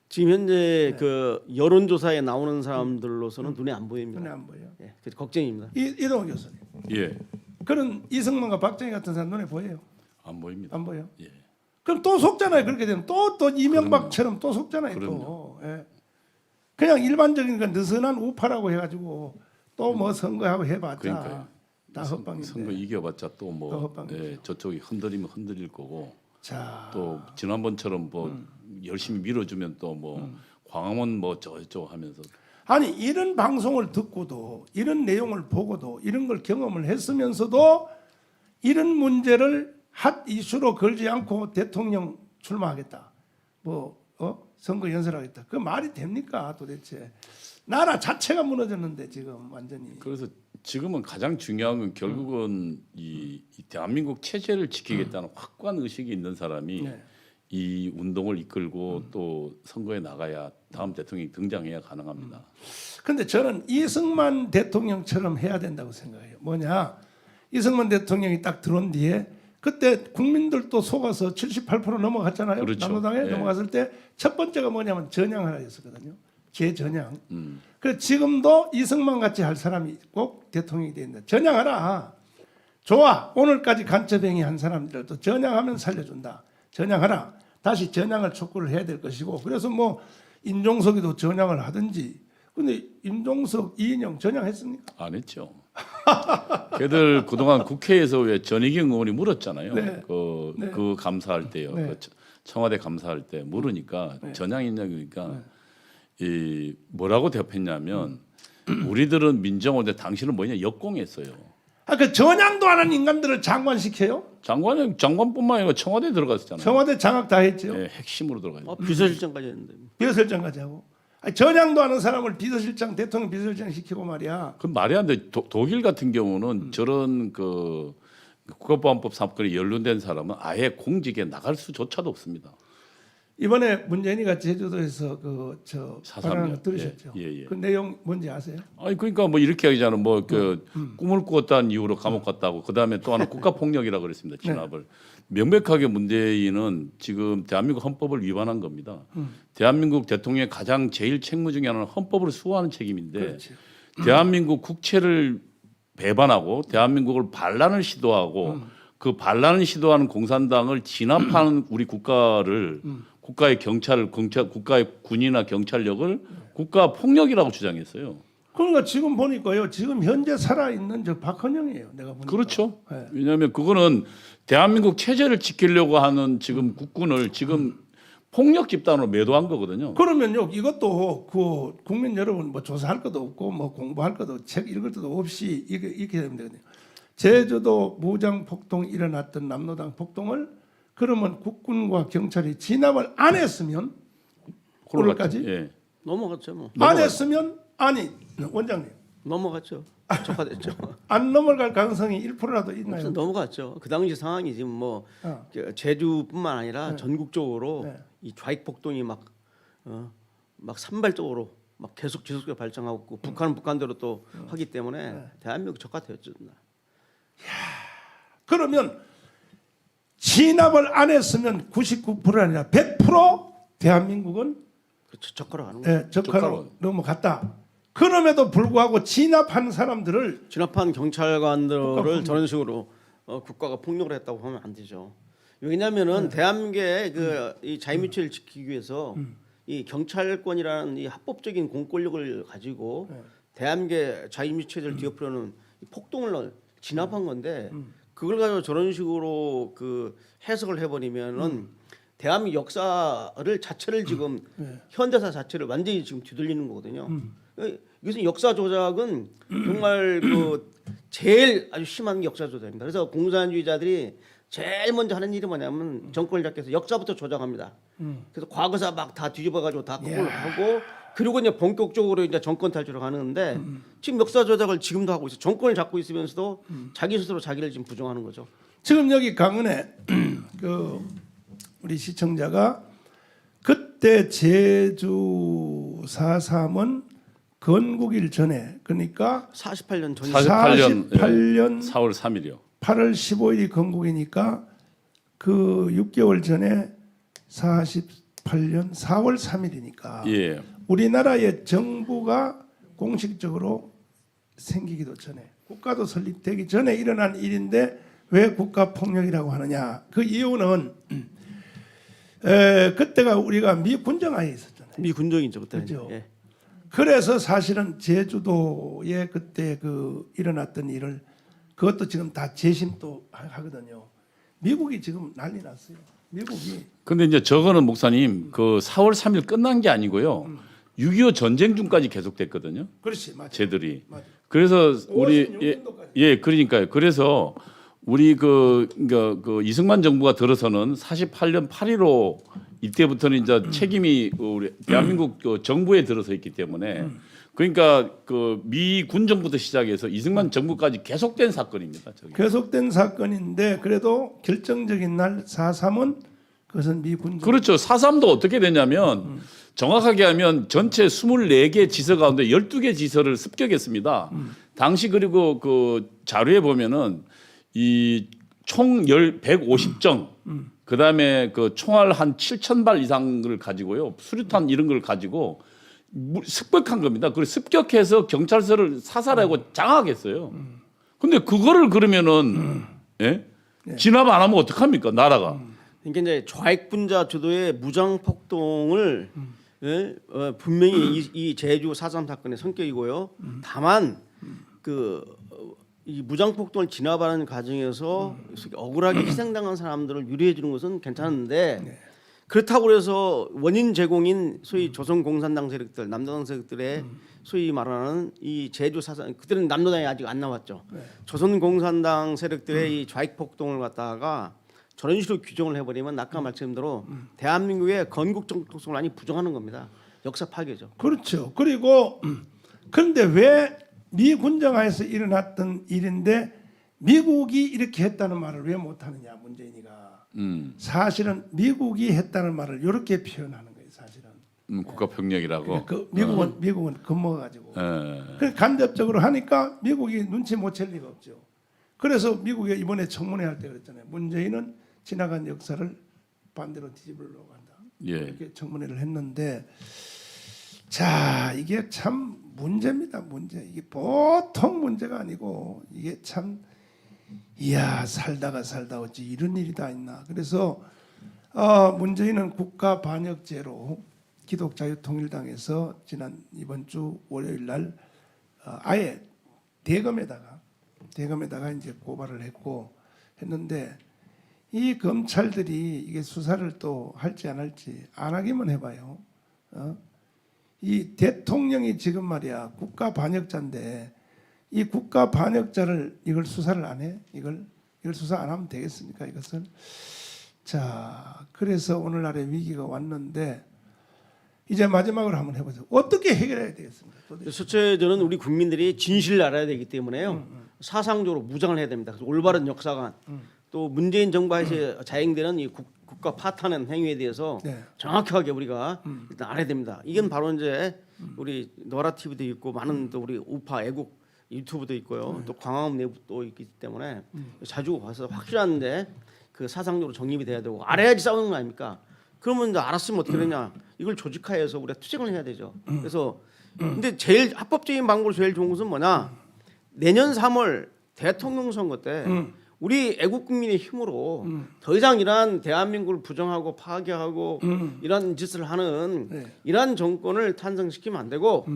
지금 현재 그 여론조사에 나오는 사람들로서는 눈에 안 보입니다. 눈에 안 보여요. 예, 그래서 걱정입니다. 이동호 교수님. 예. 그런 이승만과 박정희 같은 사람 눈에 보여요? 안 보입니다. 안 보여? 예. 그럼 또 속잖아요. 그렇게 되면 또 이명박처럼 또 속잖아요. 또. 예. 그냥 일반적인 건 느슨한 우파라고 해가지고 또 뭐 선거하고 해봤자 그러니까요. 다 헛방인데. 선거 이겨봤자 또 더 뭐 헛방이죠. 저쪽이 흔들리면 흔들릴 거고 자, 또 지난번처럼 뭐 열심히 밀어주면 또 뭐 광화문 뭐 저쪽 하면서 아니 이런 방송을 듣고도 이런 내용을 보고도 이런 걸 경험을 했으면서도 이런 문제를 핫 이슈로 걸지 않고 대통령 출마하겠다. 선거 연설하겠다. 그 말이 됩니까 도대체? 나라 자체가 무너졌는데 지금 완전히. 그래서 지금은 가장 중요한 건 결국은 이 대한민국 체제를 지키겠다는 확고한 의식이 있는 사람이 네. 이 운동을 이끌고 또 선거에 나가야 다음 대통령이 등장해야 가능합니다. 근데 저는 이승만 대통령처럼 해야 된다고 생각해요. 뭐냐? 이승만 대통령이 딱 들어온 뒤에 그때 국민들도 속아서 78% 넘어갔잖아요. 그렇죠. 남로당에 예. 넘어갔을 때 첫 번째가 뭐냐면 전향하라였었거든요. 재전향. 그 지금도 이승만 같이 할 사람이 꼭 대통령이 된다. 전향하라. 좋아. 오늘까지 간첩행위 한 사람들도 전향하면 살려준다. 전향하라. 다시 전향을 촉구를 해야 될 것이고 그래서 뭐 임종석이도 전향을 하든지. 근데 임종석, 이인영 전향했습니까? 안 했죠. 걔들 그동안 국회에서 왜 전희경 의원이 물었잖아요. 네. 그 감사할 때요. 네. 그 청와대 감사할 때 물으니까 전향했냐니까 이 뭐라고 대답했냐면 우리들은 민정원인데 당신은 뭐냐 역공했어요. 그 전향도 안 하는 인간들을 장관시켜요? 장관뿐만 아니라 청와대 들어갔었잖아요. 청와대 장악 다 했죠. 네, 핵심으로 들어가요. 비서실장까지 했는데. 비서실장까지 하고. 전향도 하는 사람을 비서실장, 대통령 비서실장 시키고 말이야. 그 말이 안 돼. 독일 같은 경우는 저런 그 국가보안법 사건에 연루된 사람은 아예 공직에 나갈 수조차도 없습니다. 이번에 문재인이가 제주도에서 발언을 사삼년. 들으셨죠? 예. 그 내용 뭔지 아세요? 아니 그러니까 뭐 이렇게 하잖아요. 뭐 꿈을 꾸었다는 이유로 감옥 갔다고. 그다음에 또 하나 국가 폭력이라 그랬습니다. 진압을. 명백하게 문재인은 지금 대한민국 헌법을 위반한 겁니다. 대한민국 대통령의 가장 제일 책무 중에 하나는 헌법을 수호하는 책임인데 그렇지. 대한민국 국채를 배반하고 대한민국을 반란을 시도하고 그 반란을 시도하는 공산당을 진압하는 우리 국가를 국가의 국가의 군이나 경찰력을 국가 폭력이라고 주장했어요. 그러니까 지금 보니까요. 지금 현재 살아 있는 저 박헌영이에요. 내가 보니까. 그렇죠. 네. 왜냐하면 그거는 대한민국 체제를 지키려고 하는 지금 국군을 지금 폭력 집단으로 매도한 거거든요. 그러면요. 이것도 그 국민 여러분 뭐 조사할 것도 없고 뭐 공부할 것도 책 읽을 것도 없이 이렇게 되면 되거든요. 제주도 무장 폭동이 일어났던 남로당 폭동을 그러면 국군과 경찰이 진압을 안 했으면 오늘까지 예. 넘어갔죠 뭐. 안 했으면 아니 원장님 넘어갔죠. 적화됐죠. 안 넘어갈 가능성이 1%라도 있나요? 없어 넘어갔죠. 그 당시 상황이 지금 뭐 제주뿐만 아니라 전국적으로 네. 이 좌익 폭동이 막 산발적으로 막 지속적으로 발전하고 있고 북한은 북한대로 또 하기 때문에 대한민국 적화되었죠. 그러면 진압을 안 했으면 99% 아니라 100% 대한민국은 그렇죠. 적화로 가는 거예요. 적화로 넘어갔다. 그럼에도 불구하고 진압한 사람들을 진압한 경찰관들을 저런 식으로 국가가 폭력을 했다고 하면 안 되죠. 왜냐하면은 대한민국의 이 자유민주주의를 지키기 위해서 이 경찰권이라는 이 합법적인 공권력을 가지고 대한민국의 자유민주주의를 뒤엎으려는 이 폭동을 진압한 건데 그걸 가지고 저런 식으로 그 해석을 해버리면은 대한민국 역사를 자체를 지금 현대사 자체를 완전히 지금 뒤돌리는 거거든요. 이것은 역사 조작은 정말 그 제일 아주 심한 역사 조작입니다. 그래서 공산주의자들이 제일 먼저 하는 일이 뭐냐면 정권을 잡기 위해서 역사부터 조작합니다. 그래서 과거사 막 다 뒤집어가지고 다 거꾸로 하고 그리고 이제 본격적으로 이제 정권 탈출을 가는데 지금 역사 조작을 지금도 하고 있어요. 정권을 잡고 있으면서도 자기 스스로 자기를 지금 부정하는 거죠. 지금 여기 강은에 그 우리 시청자가 그때 제주 4.3은 건국일 전에 그러니까 48년 전 48년 48년 4월 3일이요. 8월 15일이 건국이니까 그 6개월 전에 48년 4월 3일이니까 예. 우리나라의 정부가 공식적으로 생기기도 전에 국가도 설립되기 전에 일어난 일인데 왜 국가 폭력이라고 하느냐? 그 이유는 그때가 우리가 미 군정하에 있었잖아요. 미 군정이죠 그때. 그렇죠. 예. 그래서 사실은 제주도에 그때 그 일어났던 일을 그것도 지금 다 재심도 하거든요. 미국이 지금 난리 났어요. 미국이. 근데 이제 저거는 목사님 그 4월 3일 끝난 게 아니고요. 6.25 전쟁 중까지 계속됐거든요. 그렇지, 맞아요. 쟤들이. 맞아요. 그래서 우리 56년도까지. 예, 그러니까요. 그래서 우리 그 이승만 정부가 들어서는 48년 8.15 이때부터는 이제 책임이 우리 대한민국 그 정부에 들어서 있기 때문에 그러니까 그 미 군정부터 시작해서 이승만 정부까지 계속된 사건입니다. 저게. 계속된 사건인데 그래도 결정적인 날 4.3은 그것은 미 군정. 그렇죠. 4.3도 어떻게 되냐면 정확하게 하면 전체 24개 지서 가운데 12개 지서를 습격했습니다. 당시 그리고 그 자료에 보면은 이 총 150정 그다음에 그 총알 한 7,000발 이상을 가지고요. 수류탄 이런 걸 가지고 습격한 겁니다. 그리고 습격해서 경찰서를 사살하고 장악했어요. 근데 그거를 그러면은 예? 진압 안 하면 어떡합니까? 나라가. 그러니까 이제 좌익분자 주도의 무장 폭동을 분명히 이 제주 4.3 사건의 성격이고요. 다만 이 무장 폭동을 진압하는 과정에서 억울하게 희생당한 사람들을 유리해 주는 것은 괜찮은데 그렇다고 해서 원인 제공인 소위 조선공산당 세력들, 남로당 세력들의 소위 말하는 이 제주 4.3 그때는 남로당이 아직 안 나왔죠. 조선공산당 세력들의 이 좌익 폭동을 갖다가 저런 식으로 규정을 해버리면 아까 말씀대로 대한민국의 건국 정통성을 많이 부정하는 겁니다. 역사 파괴죠. 그렇죠. 그리고 그런데 왜 미 군정하에서 일어났던 일인데 미국이 이렇게 했다는 말을 왜 못하느냐 문재인이가. 사실은 미국이 했다는 말을 이렇게 표현하는 거예요. 사실은. 국가 병력이라고. 그 미국은 겁먹어가지고. 그 간접적으로 하니까 미국이 눈치 못 챌 리가 없죠. 그래서 미국이 이번에 청문회 할 때 그랬잖아요. 문재인은 지나간 역사를 반대로 뒤집으려고 한다. 예. 이렇게 청문회를 했는데 자 이게 참 문제입니다. 문제. 이게 보통 문제가 아니고 이게 참 이야 살다가 어찌 이런 일이 다 있나. 그래서 문재인은 국가 반역죄로 기독자유통일당에서 이번 주 월요일 날 아예 대검에다가 이제 고발을 했는데 이 검찰들이 이게 수사를 또 할지 안 할지 안 하기만 해봐요. 이 대통령이 지금 말이야 국가 반역자인데 이 국가 반역자를 이걸 수사를 안 해? 이걸 수사 안 하면 되겠습니까? 이것을 자 그래서 오늘날의 위기가 왔는데 이제 마지막으로 한번 해보죠. 어떻게 해결해야 되겠습니까? 첫째 저는 우리 국민들이 진실을 알아야 되기 때문에요. 사상적으로 무장을 해야 됩니다. 그래서 올바른 역사관 또 문재인 정부에서 자행되는 이 국가 파탄한 행위에 대해서 네. 정확하게 우리가 일단 알아야 됩니다. 이건 바로 이제 우리 너라 TV도 있고 많은 또 우리 우파 애국 유튜브도 있고요. 또 광화문 내부도 있기 때문에 자주 와서 확실한데 그 사상적으로 정립이 돼야 되고 알아야지 싸우는 거 아닙니까? 그러면 이제 알았으면 어떻게 되냐? 이걸 조직화해서 우리가 투쟁을 해야 되죠. 그래서 근데 제일 합법적인 방법으로 제일 좋은 것은 뭐냐? 내년 3월 대통령 선거 때 우리 애국 국민의 힘으로 더 이상 이러한 대한민국을 부정하고 파괴하고 이런 짓을 하는 네. 이러한 정권을 탄생시키면 안 되고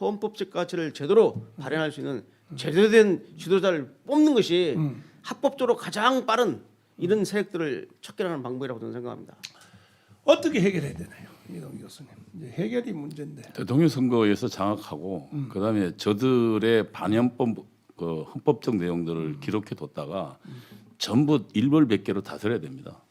헌법적 가치를 제대로 발현할 수 있는 제대로 된 지도자를 뽑는 것이 합법적으로 가장 빠른 이런 세력들을 척결하는 방법이라고 저는 생각합니다. 어떻게 해결해야 되나요, 이동 교수님? 이제 해결이 문제인데. 대통령 선거에서 장악하고 그다음에 저들의 반헌법 그 헌법적 내용들을 기록해 뒀다가 전부 일벌백계로 다스려야 됩니다.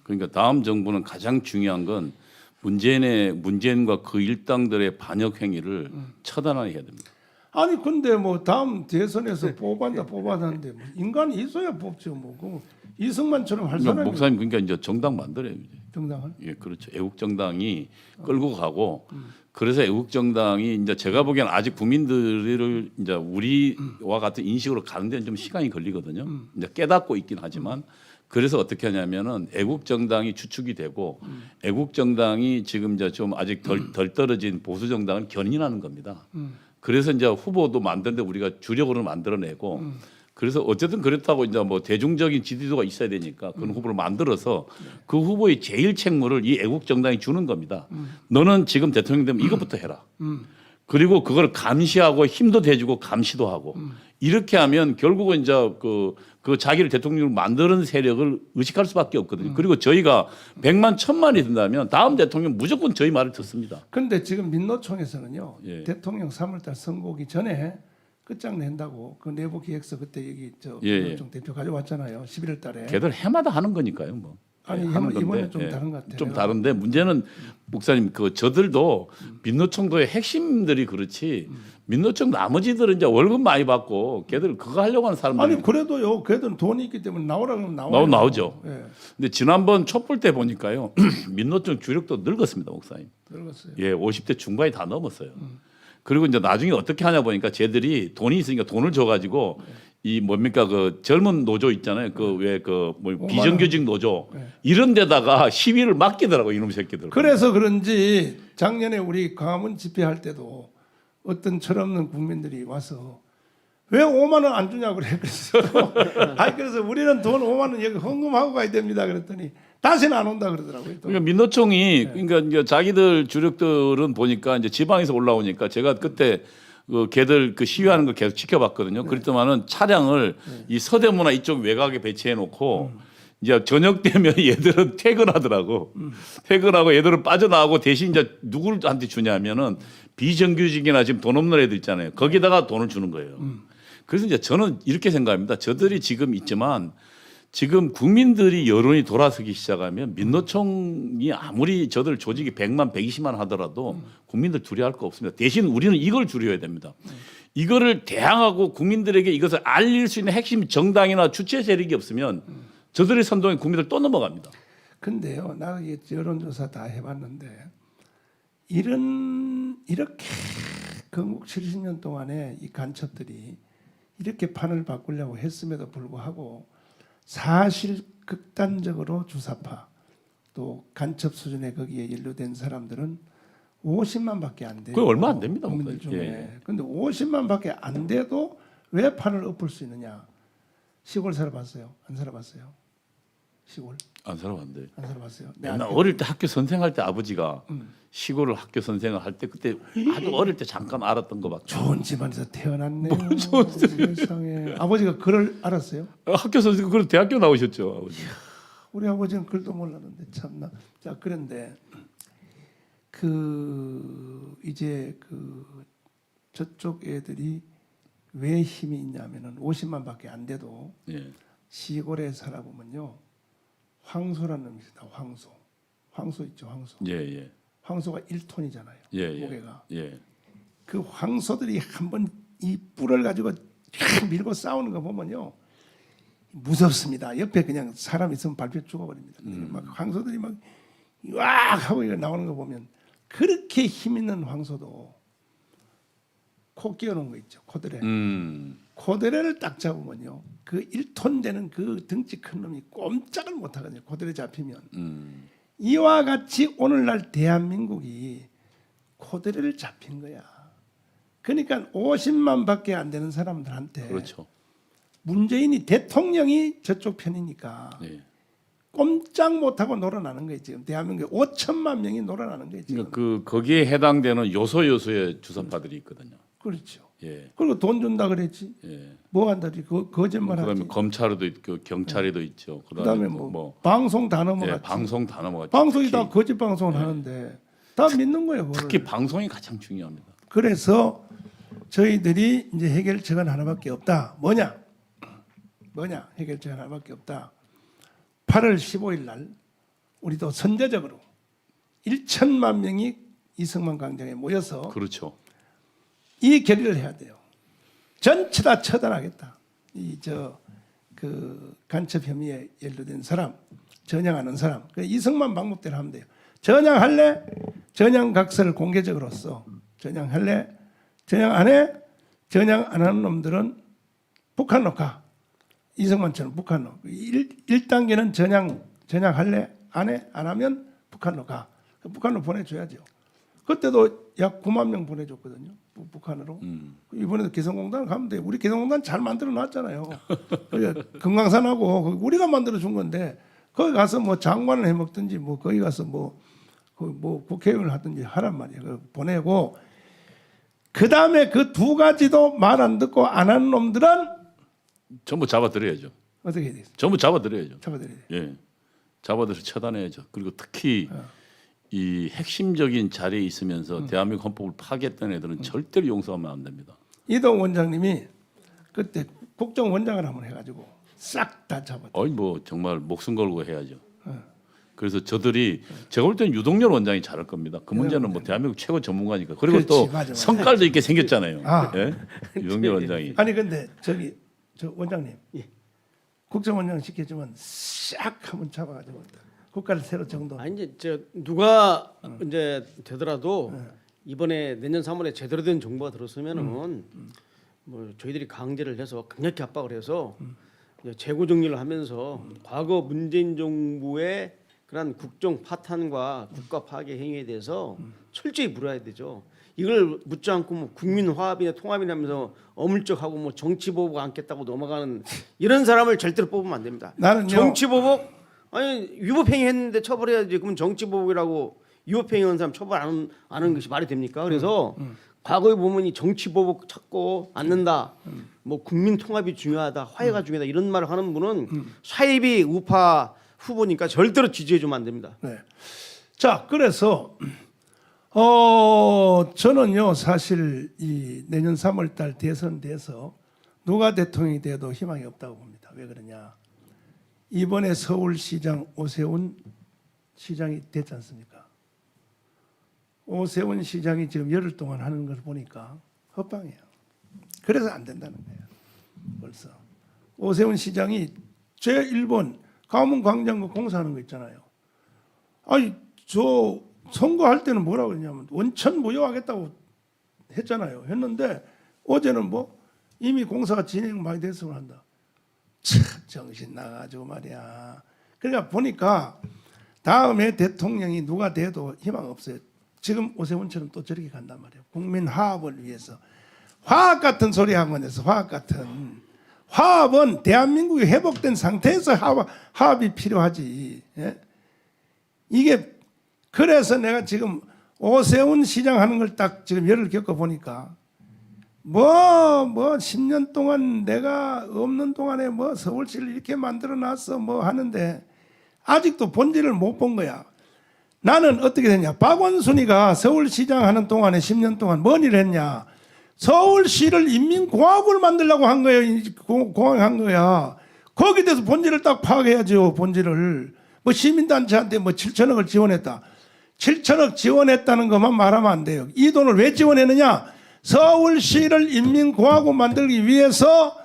그러니까 다음 정부는 가장 중요한 건 문재인과 그 일당들의 반역 행위를 처단해야 됩니다. 아니 근데 뭐 다음 대선에서 뽑았는데 뭐 인간이 있어야 뽑죠. 뭐 그 이승만처럼 할 그러니까 사람이 목사님 그러니까 이제 정당 만들어요. 이제. 정당을. 예, 그렇죠. 애국 정당이 끌고 가고 그래서 애국 정당이 이제 제가 보기엔 아직 국민들을 이제 우리와 같은 인식으로 가는 데는 좀 시간이 걸리거든요. 이제 깨닫고 있긴 하지만 그래서 어떻게 하냐면은 애국 정당이 주축이 되고 애국 정당이 지금 이제 좀 아직 덜 떨어진 보수 정당을 견인하는 겁니다. 그래서 이제 후보도 만드는데 우리가 주력으로 만들어내고 그래서 어쨌든 그렇다고 이제 뭐 대중적인 지지도가 있어야 되니까 그런 후보를 만들어서 그 후보의 제일 책무를 이 애국 정당이 주는 겁니다. 너는 지금 대통령 되면 이것부터 해라. 그리고 그걸 감시하고 힘도 대주고 감시도 하고 이렇게 하면 결국은 이제 그 자기를 대통령으로 만드는 세력을 의식할 수밖에 없거든요. 그리고 저희가 100만 1000만이 된다면 다음 대통령 무조건 저희 말을 듣습니다. 근데 지금 민노총에서는요. 예. 대통령 3월달 선거 오기 전에 끝장낸다고 그 내부 기획서 그때 여기 예. 민노총 대표 가져왔잖아요. 11월달에. 걔들 해마다 하는 거니까요, 뭐. 아니 하는 건데, 이번에 좀 다른 것 같아요. 좀 다른데 문제는 목사님 그 저들도 민노총도의 핵심들이 그렇지 민노총 나머지들은 이제 월급 많이 받고 걔들 그거 하려고 하는 사람들 아니 그래도요. 걔들은 돈이 있기 때문에 나오라 그러면 나와요. 나오죠. 예. 근데 지난번 촛불 때 보니까요 민노총 주력도 늙었습니다, 목사님. 늙었어요. 예, 50대 중반이 다 넘었어요. 그리고 이제 나중에 어떻게 하냐 보니까 쟤들이 돈이 있으니까 돈을 줘가지고 이 뭡니까 그 젊은 노조 있잖아요. 그 왜 그 뭐 비정규직 노조 이런 데다가 시위를 맡기더라고 이놈 새끼들. 그래서 그런지 작년에 우리 광화문 집회할 때도 어떤 철없는 국민들이 와서 왜 5만 원 안 주냐고 그래. 그래서 아니 그래서 우리는 돈 5만 원 여기 헌금하고 가야 됩니다. 그랬더니 다시는 안 온다 그러더라고요. 또. 그러니까 민노총이 그러니까 이제 자기들 주력들은 보니까 이제 지방에서 올라오니까 제가 그때 그 걔들 그 시위하는 걸 계속 지켜봤거든요. 그랬더만은 차량을 이 서대문화 이쪽 외곽에 배치해 놓고 이제 저녁 되면 얘들은 퇴근하더라고. 퇴근하고 얘들은 빠져나오고 대신 이제 누구한테 주냐면은 비정규직이나 지금 돈 없는 애들 있잖아요. 거기다가 돈을 주는 거예요. 그래서 이제 저는 이렇게 생각합니다. 저들이 지금 있지만 지금 국민들이 여론이 돌아서기 시작하면 민노총이 아무리 저들 조직이 100만, 120만 하더라도 국민들 두려워할 거 없습니다. 대신 우리는 이걸 두려워야 됩니다. 이거를 대항하고 국민들에게 이것을 알릴 수 있는 핵심 정당이나 주체 세력이 없으면 저들의 선동에 국민들 또 넘어갑니다. 근데요, 나 이게 여론조사 다 해봤는데 이렇게 건국 70년 동안에 이 간첩들이 이렇게 판을 바꾸려고 했음에도 불구하고 사실 극단적으로 주사파 또 간첩 수준의 거기에 연루된 사람들은 50만밖에 안 돼요. 그게 얼마 안 됩니다. 국민들 중에. 예. 근데 50만밖에 안 돼도 왜 판을 엎을 수 있느냐? 시골 살아봤어요? 안 살아봤어요? 시골 안 살아봤는데. 안 살아봤어요? 네, 나 어릴 때 학교 선생할 때 아버지가 시골을 학교 선생을 할 때 그때 아주 어릴 때 잠깐 알았던 거밖에. 좋은 집안에서 태어났네요. 세상에. 아버지가 글을 알았어요? 학교 선생 그럼 대학교 나오셨죠, 아버지. 우리 아버지는 글도 몰랐는데 참나. 자 그런데 그 이제 그 저쪽 애들이 왜 힘이 있냐면은 50만밖에 안 돼도 예. 시골에 살아보면요 황소라는 놈이 있다. 황소 있죠, 황소. 예, 예. 황소가 1톤이잖아요. 예, 예. 무게가. 예. 그 황소들이 한번 이 뿔을 가지고 쫙 밀고 싸우는 거 보면요 무섭습니다. 옆에 그냥 사람 있으면 밟혀 죽어버립니다. 막 황소들이 막 와 하고 이거 나오는 거 보면 그렇게 힘 있는 황소도 코 끼워놓은 거 있죠. 코드레. 코드레를 딱 잡으면요 그 1톤 되는 그 덩치 큰 놈이 꼼짝을 못 하거든요. 코드레 잡히면. 이와 같이 오늘날 대한민국이 코드레를 잡힌 거야. 그러니까 50만밖에 안 되는 사람들한테 그렇죠. 문재인이 대통령이 저쪽 편이니까 예. 꼼짝 못하고 놀아나는 거예요. 지금 대한민국에 5천만 명이 놀아나는 거예요. 지금. 그러니까 그 거기에 해당되는 요소의 주사파들이 있거든요. 그렇죠. 예. 그리고 돈 준다 그랬지. 예. 뭐 한다지 거짓말하지. 그다음에 검찰도 있고 경찰에도 있죠. 그다음에 뭐 방송 다 넘어갔지. 예, 방송 다 넘어갔죠. 방송이 특히, 다 거짓 방송을 하는데 다 믿는 거예요. 그거를. 특히 방송이 가장 중요합니다. 그래서 저희들이 이제 해결책은 하나밖에 없다. 뭐냐? 해결책 하나밖에 없다. 8월 15일 날 우리도 선제적으로 1천만 명이 이승만 광장에 모여서 그렇죠. 이 결의를 해야 돼요. 전체 다 처단하겠다. 그 간첩 혐의에 연루된 사람, 전향하는 사람, 그 이승만 방법대로 하면 돼요. 전향할래? 전향각서를 공개적으로 써. 전향할래? 전향 안 해? 전향 안 하는 놈들은 북한로 가. 이승만처럼 북한로. 1단계는 전향할래? 안 해? 안 하면 북한로 가. 북한로 보내줘야죠. 그때도 약 9만 명 보내줬거든요. 북한으로. 이번에도 개성공단 가면 돼요. 우리 개성공단 잘 만들어 놨잖아요. 금강산하고 우리가 만들어 준 건데 거기 가서 뭐 장관을 해 먹든지 뭐 거기 가서 뭐 국회의원을 하든지 하란 말이에요. 보내고 그 다음에 그 두 가지도 말 안 듣고 안 하는 놈들은 전부 잡아들여야죠. 어떻게 해야 돼요? 전부 잡아들여야죠. 잡아들여야 돼요. 예. 잡아들여 처단해야죠. 그리고 특히 이 핵심적인 자리에 있으면서 대한민국 헌법을 파괴했던 애들은 절대로 용서하면 안 됩니다. 이동 원장님이 그때 국정원장을 한번 해가지고 싹 다 잡았죠. 어이 뭐 정말 목숨 걸고 해야죠. 그래서 저들이 제가 볼 때는 유동열 원장이 잘할 겁니다. 그 문제는 뭐 대한민국 최고 전문가니까. 그리고 그렇지, 또 맞아. 성깔도 있게 생겼잖아요. 아. 예? 유동열 원장이. 아니 근데 저 원장님 국정원장 시켜주면 싹 한번 잡아가지고 국가를 새로 정도. 아니 이제 누가 이제 되더라도 이번에 내년 3월에 제대로 된 정부가 들었으면은 뭐 저희들이 강제를 해서 강력히 압박을 해서 이제 재고 정리를 하면서 과거 문재인 정부의 그런 국정 파탄과 국가 파괴 행위에 대해서 철저히 물어야 되죠. 이걸 묻지 않고 뭐 국민 화합이나 통합이라면서 어물쩍하고 뭐 정치 보복 안겠다고 넘어가는 이런 사람을 절대로 뽑으면 안 됩니다. 나는요. 정치 보복 아니 위법행위 했는데 처벌해야지. 그럼 정치 보복이라고 위법행위한 사람 처벌 안 하는 것이 말이 됩니까? 그래서 과거에 보면 이 정치 보복 찾고 않는다. 뭐 국민 통합이 중요하다, 화해가 중요하다 이런 말을 하는 분은 사이비 우파 후보니까 절대로 지지해주면 안 됩니다. 네. 자 그래서 저는요 사실 이 내년 3월달 대선 돼서 누가 대통령이 돼도 희망이 없다고 봅니다. 왜 그러냐? 이번에 서울시장 오세훈 시장이 됐지 않습니까? 오세훈 시장이 지금 열흘 동안 하는 걸 보니까 헛방이에요. 그래서 안 된다는 거예요. 벌써 오세훈 시장이 제1번 가문 광장구 공사하는 거 있잖아요. 아니 저 선거할 때는 뭐라고 했냐면 원천 무효하겠다고 했잖아요. 했는데 어제는 뭐 이미 공사가 진행 많이 됐으면 한다. 참 정신 나가지고 말이야. 그러니까 보니까 다음에 대통령이 누가 돼도 희망 없어요. 지금 오세훈처럼 또 저렇게 간단 말이에요. 국민 화합을 위해서 화학 같은 소리 한 건에서 화학 화합은 대한민국이 회복된 상태에서 화합이 필요하지. 예? 이게 그래서 내가 지금 오세훈 시장 하는 걸 딱 지금 예를 겪어 보니까 뭐 10년 동안 내가 없는 동안에 뭐 서울시를 이렇게 만들어 놨어 뭐 하는데 아직도 본질을 못 본 거야. 나는 어떻게 됐냐? 박원순이가 서울시장 하는 동안에 10년 동안 뭔 일을 했냐? 서울시를 인민공화국을 만들려고 한 거예요. 공화한 거야. 거기에 대해서 본질을 딱 파악해야죠. 본질을. 뭐 시민단체한테 뭐 7천억을 지원했다. 7천억 지원했다는 것만 말하면 안 돼요. 이 돈을 왜 지원했느냐? 서울시를 인민공화국 만들기 위해서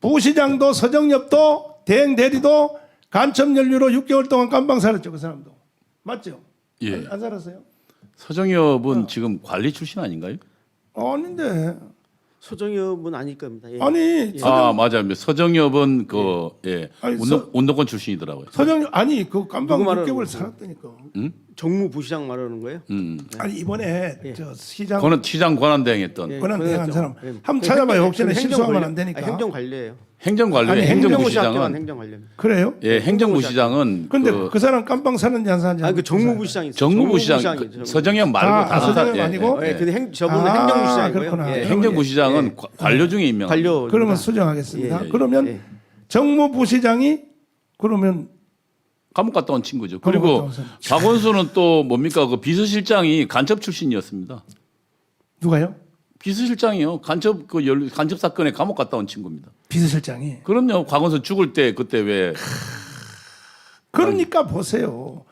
부시장도 서정엽도 대행대리도 간첩연루로 6개월 동안 깜빵 살았죠. 그 사람도. 맞죠? 예. 안 살았어요? 서정엽은 지금 관리 출신 아닌가요? 아닌데. 서정엽은 아닐 겁니다. 예. 아니 아 맞아요. 서정엽은 그 예. 아니, 운동권 출신이더라고요. 서정엽 아니 그 깜빵 누구 말하는 6개월 거예요? 살았다니까. 정무부시장 말하는 거예요? 아니 이번에 예. 저 시장 그는 시장 권한대행했던 예, 권한 대행한 그거였죠. 사람 예. 한번 찾아봐요. 혹시나 그 실수하면 행정관리- 안 되니까. 아니, 행정관리예요. 행정관리 아니, 행정부시장은 행정관리입니다. 그래요? 예 행정부시장은 근데 그 사람 깜빵 사는지 안 사는지. 아니 그 정무부시장이 있어요. 정무부시장 정무부시장이죠. 서정엽 말고 아, 다른 서정엽 사람 아니고? 예, 근데 저분은 아, 행정부시장이고요. 그렇구나. 예. 행정부시장은 관료 중에 임명. 관료. 그러면 수정하겠습니다. 예, 예, 그러면 예. 정무부시장이 그러면 감옥 갔다 온 친구죠. 감옥 그리고 갔다 온 사람. 박원순은 또 뭡니까 그 비서실장이 간첩 출신이었습니다. 누가요? 비서실장이요. 간첩 사건에 감옥 갔다 온 친구입니다. 비서실장이. 그럼요. 박원순 죽을 때 그때 왜 그러니까 보세요.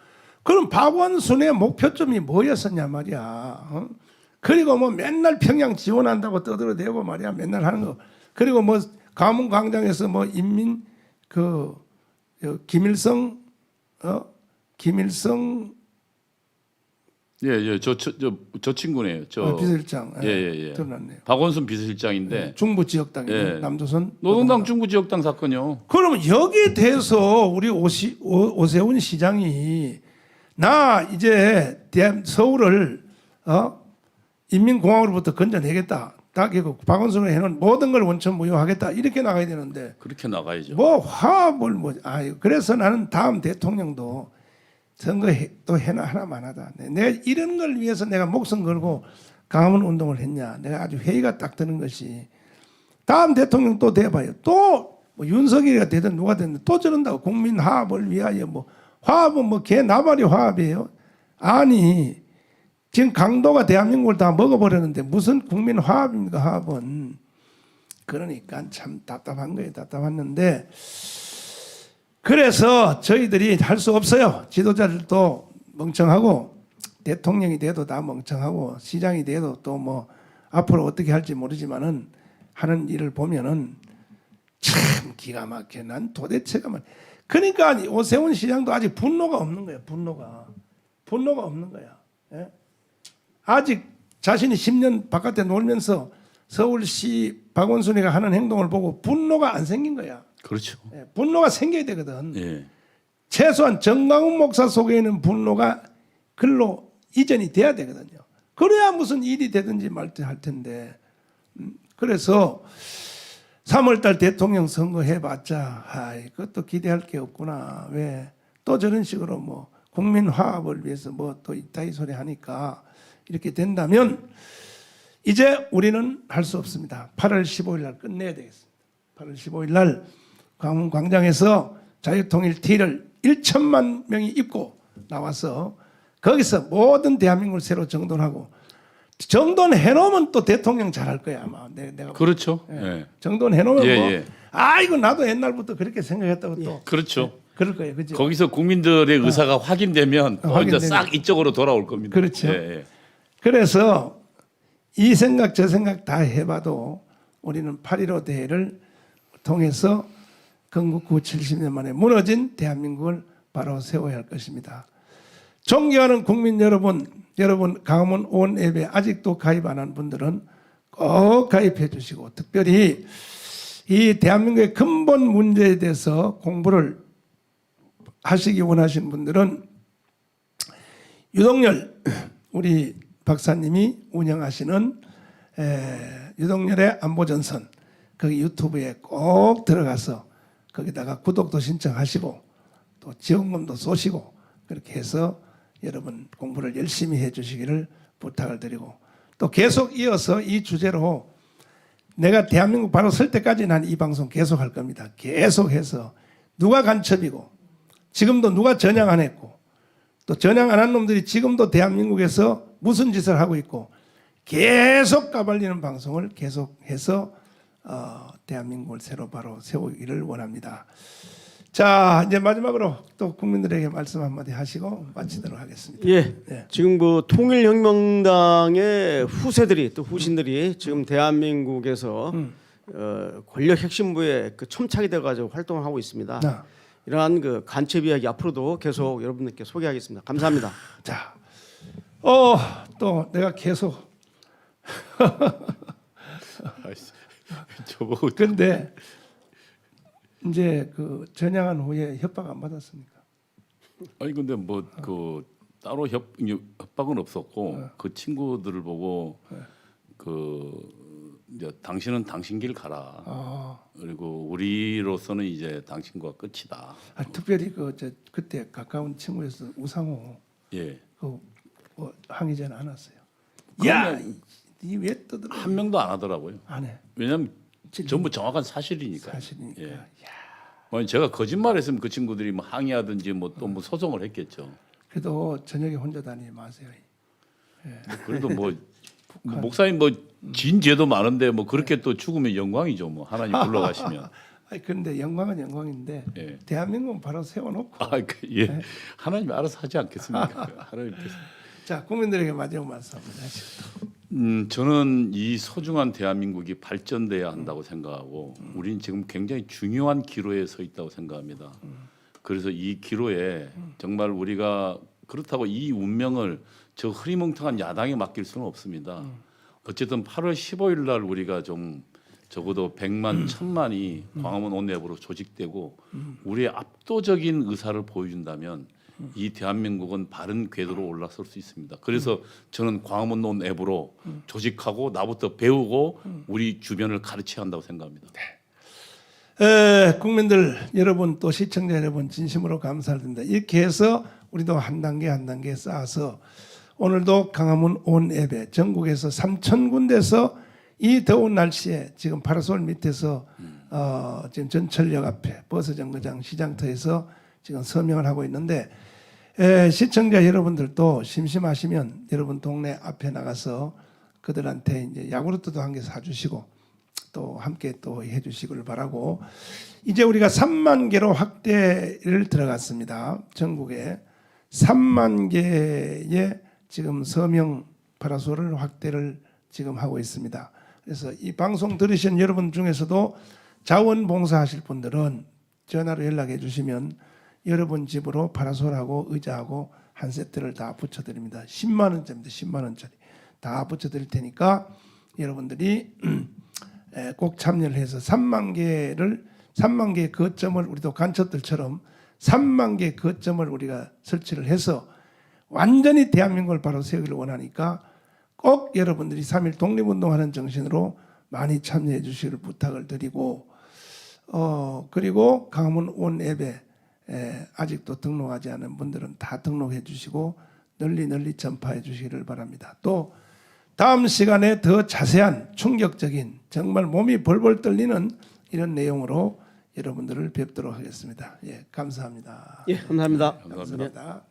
그럼 박원순의 목표점이 뭐였었냐 말이야. 어? 그리고 뭐 맨날 평양 지원한다고 떠들어대고 말이야. 맨날 하는 거. 그리고 뭐 가문 광장에서 뭐 인민 김일성 예, 저 친구네요. 비서실장 예. 드러났네요. 박원순 비서실장인데 중부 지역당 예. 남조선 노동당 중부 지역당 사건요. 그러면 여기에 대해서 우리 오세훈 시장이 나 이제 서울을 인민공화국으로부터 건져내겠다. 딱 이거 박원순이 해놓은 모든 걸 원천 무효하겠다. 이렇게 나가야 되는데 그렇게 나가야죠. 뭐 화합을 그래서 나는 다음 대통령도 선거 또 하나만 하다. 내가 이런 걸 위해서 내가 목숨 걸고 강화문 운동을 했냐. 내가 아주 회의가 딱 드는 것이 다음 대통령 또 돼봐요. 또 뭐 윤석열이가 되든 누가 되든 또 저런다고 국민 화합을 위하여 뭐 화합은 뭐 개 나발이 화합이에요. 아니 지금 강도가 대한민국을 다 먹어버렸는데 무슨 국민 화합입니까? 화합은. 그러니까 참 답답한 거예요. 답답했는데 그래서 저희들이 할 수 없어요. 지도자들도 멍청하고 대통령이 돼도 다 멍청하고 시장이 돼도 또 뭐 앞으로 어떻게 할지 모르지만은 하는 일을 보면은 참 기가 막혀. 난 도대체가 그러니까 오세훈 시장도 아직 분노가 없는 거예요. 분노가 없는 거야. 예? 아직 자신이 10년 바깥에 놀면서 서울시 박원순이가 하는 행동을 보고 분노가 안 생긴 거야. 그렇죠. 예, 분노가 생겨야 되거든. 예. 최소한 정강훈 목사 속에 있는 분노가 글로 이전이 돼야 되거든요. 그래야 무슨 일이 되든지 말든 할 텐데. 그래서 3월달 대통령 선거 해봤자 그것도 기대할 게 없구나. 왜 또 저런 식으로 뭐 국민 화합을 위해서 뭐 또 이따위 소리 하니까 이렇게 된다면 이제 우리는 할 수 없습니다. 8월 15일 날 끝내야 되겠습니다. 8월 15일 날 광화문 광장에서 자유통일 T를 1천만 명이 입고 나와서 거기서 모든 대한민국을 새로 정돈하고 정돈해놓으면 또 대통령 잘할 거야 아마. 내가 그렇죠. 예. 정돈해놓으면 예, 뭐 예. 이거 나도 옛날부터 그렇게 생각했다고 또 그렇죠. 그럴 거예요. 그죠? 거기서 국민들의 의사가 확인되면 또 이제 확인되면. 싹 이쪽으로 돌아올 겁니다. 그렇죠. 예. 그래서 이 생각 저 생각 다 해봐도 우리는 8.15 대회를 통해서 건국후 70년 만에 무너진 대한민국을 바로 세워야 할 것입니다. 존경하는 국민 여러분 강화문 온 앱에 아직도 가입 안 한 분들은 꼭 가입해 주시고 특별히 이 대한민국의 근본 문제에 대해서 공부를 하시기 원하시는 분들은 유동열 우리 박사님이 운영하시는 유동열의 안보전선 거기 유튜브에 꼭 들어가서 거기다가 구독도 신청하시고 또 지원금도 쏘시고 그렇게 해서 여러분 공부를 열심히 해주시기를 부탁을 드리고 또 계속 이어서 이 주제로 내가 대한민국 바로 설 때까지 난 이 방송 계속 할 겁니다. 계속해서 누가 간첩이고 지금도 누가 전향 안 했고 또 전향 안 한 놈들이 지금도 대한민국에서 무슨 짓을 하고 있고 계속 까발리는 방송을 계속해서 대한민국을 새로 바로 세우기를 원합니다. 자, 이제 마지막으로 또 국민들에게 말씀 한마디 하시고 마치도록 하겠습니다. 예. 네. 지금 그 통일혁명당의 후세들이 또 후신들이 지금 대한민국에서 권력 핵심부에 그 첨착이 돼가지고 활동을 하고 있습니다. 나. 이러한 그 간첩 이야기 앞으로도 계속 여러분들께 소개하겠습니다. 감사합니다. 자, 또 내가 계속 저보고 근데 이제 그 전향한 후에 협박 안 받았습니까? 아니 근데 뭐 그 따로 협박은 없었고 그 친구들을 보고 그 이제 당신은 당신 길 가라. 그리고 우리로서는 이제 당신과 끝이다. 특별히 그때 가까운 친구에서 우상호 예. 항의자는 안 왔어요. 그러면 야, 니 왜 떠들어? 한 명도 안 하더라고요. 안 해. 왜냐하면 전부 정확한 사실이니까. 사실이니까. 예. 야, 뭐 제가 거짓말했으면 그 친구들이 뭐 항의하든지 뭐 또 뭐 소송을 했겠죠. 그래도 저녁에 혼자 다니지 마세요. 그래도 뭐 목사님 뭐 진 죄도 많은데 뭐 그렇게 또 죽으면 영광이죠. 뭐 하나님 불러가시면. 아니 그런데 영광은 영광인데 예. 대한민국은 바로 세워놓고 예. 하나님이 알아서 하지 않겠습니까? 하나님께서. 자 국민들에게 마지막 말씀 한번 하시죠. 저는 이 소중한 대한민국이 발전돼야 한다고 생각하고 우리는 지금 굉장히 중요한 기로에 서 있다고 생각합니다. 그래서 이 기로에 정말 우리가 그렇다고 이 운명을 저 흐리멍텅한 야당에 맡길 수는 없습니다. 어쨌든 8월 15일 날 우리가 좀 적어도 100만, 1000만이 광화문 온내부로 조직되고 우리의 압도적인 의사를 보여준다면 이 대한민국은 바른 궤도로 올라설 수 있습니다. 그래서 저는 광화문 온내부로 조직하고 나부터 배우고 우리 주변을 가르쳐야 한다고 생각합니다. 국민들 여러분 또 시청자 여러분 진심으로 감사드립니다. 이렇게 해서 우리도 한 단계 한 단계 쌓아서 오늘도 광화문 온 앱에 전국에서 3,000군데서 이 더운 날씨에 지금 파라솔 밑에서 지금 전철역 앞에 버스 정거장 시장터에서 지금 서명을 하고 있는데 시청자 여러분들도 심심하시면 여러분 동네 앞에 나가서 그들한테 이제 야구르트도 한 개 사주시고 또 함께 또 해주시길 바라고 이제 우리가 3만 개로 확대를 들어갔습니다. 전국에 3만 개의 지금 서명 파라솔을 확대를 지금 하고 있습니다. 그래서 이 방송 들으신 여러분 중에서도 자원봉사하실 분들은 전화로 연락해 주시면 여러분 집으로 파라솔하고 의자하고 한 세트를 다 붙여드립니다. 10만 원짜리입니다. 10만 원짜리 다 붙여드릴 테니까 여러분들이 꼭 참여를 해서 3만 개의 거점을 우리도 간첩들처럼 3만 개의 거점을 우리가 설치를 해서 완전히 대한민국을 바로 세우기를 원하니까 꼭 여러분들이 3.1 독립운동하는 정신으로 많이 참여해 주시기를 부탁을 드리고 그리고 광화문 온 앱에 아직도 등록하지 않은 분들은 다 등록해 주시고 널리 전파해 주시기를 바랍니다. 또 다음 시간에 더 자세한 충격적인 정말 몸이 벌벌 떨리는 이런 내용으로 여러분들을 뵙도록 하겠습니다. 예, 감사합니다. 예, 감사합니다. 감사합니다.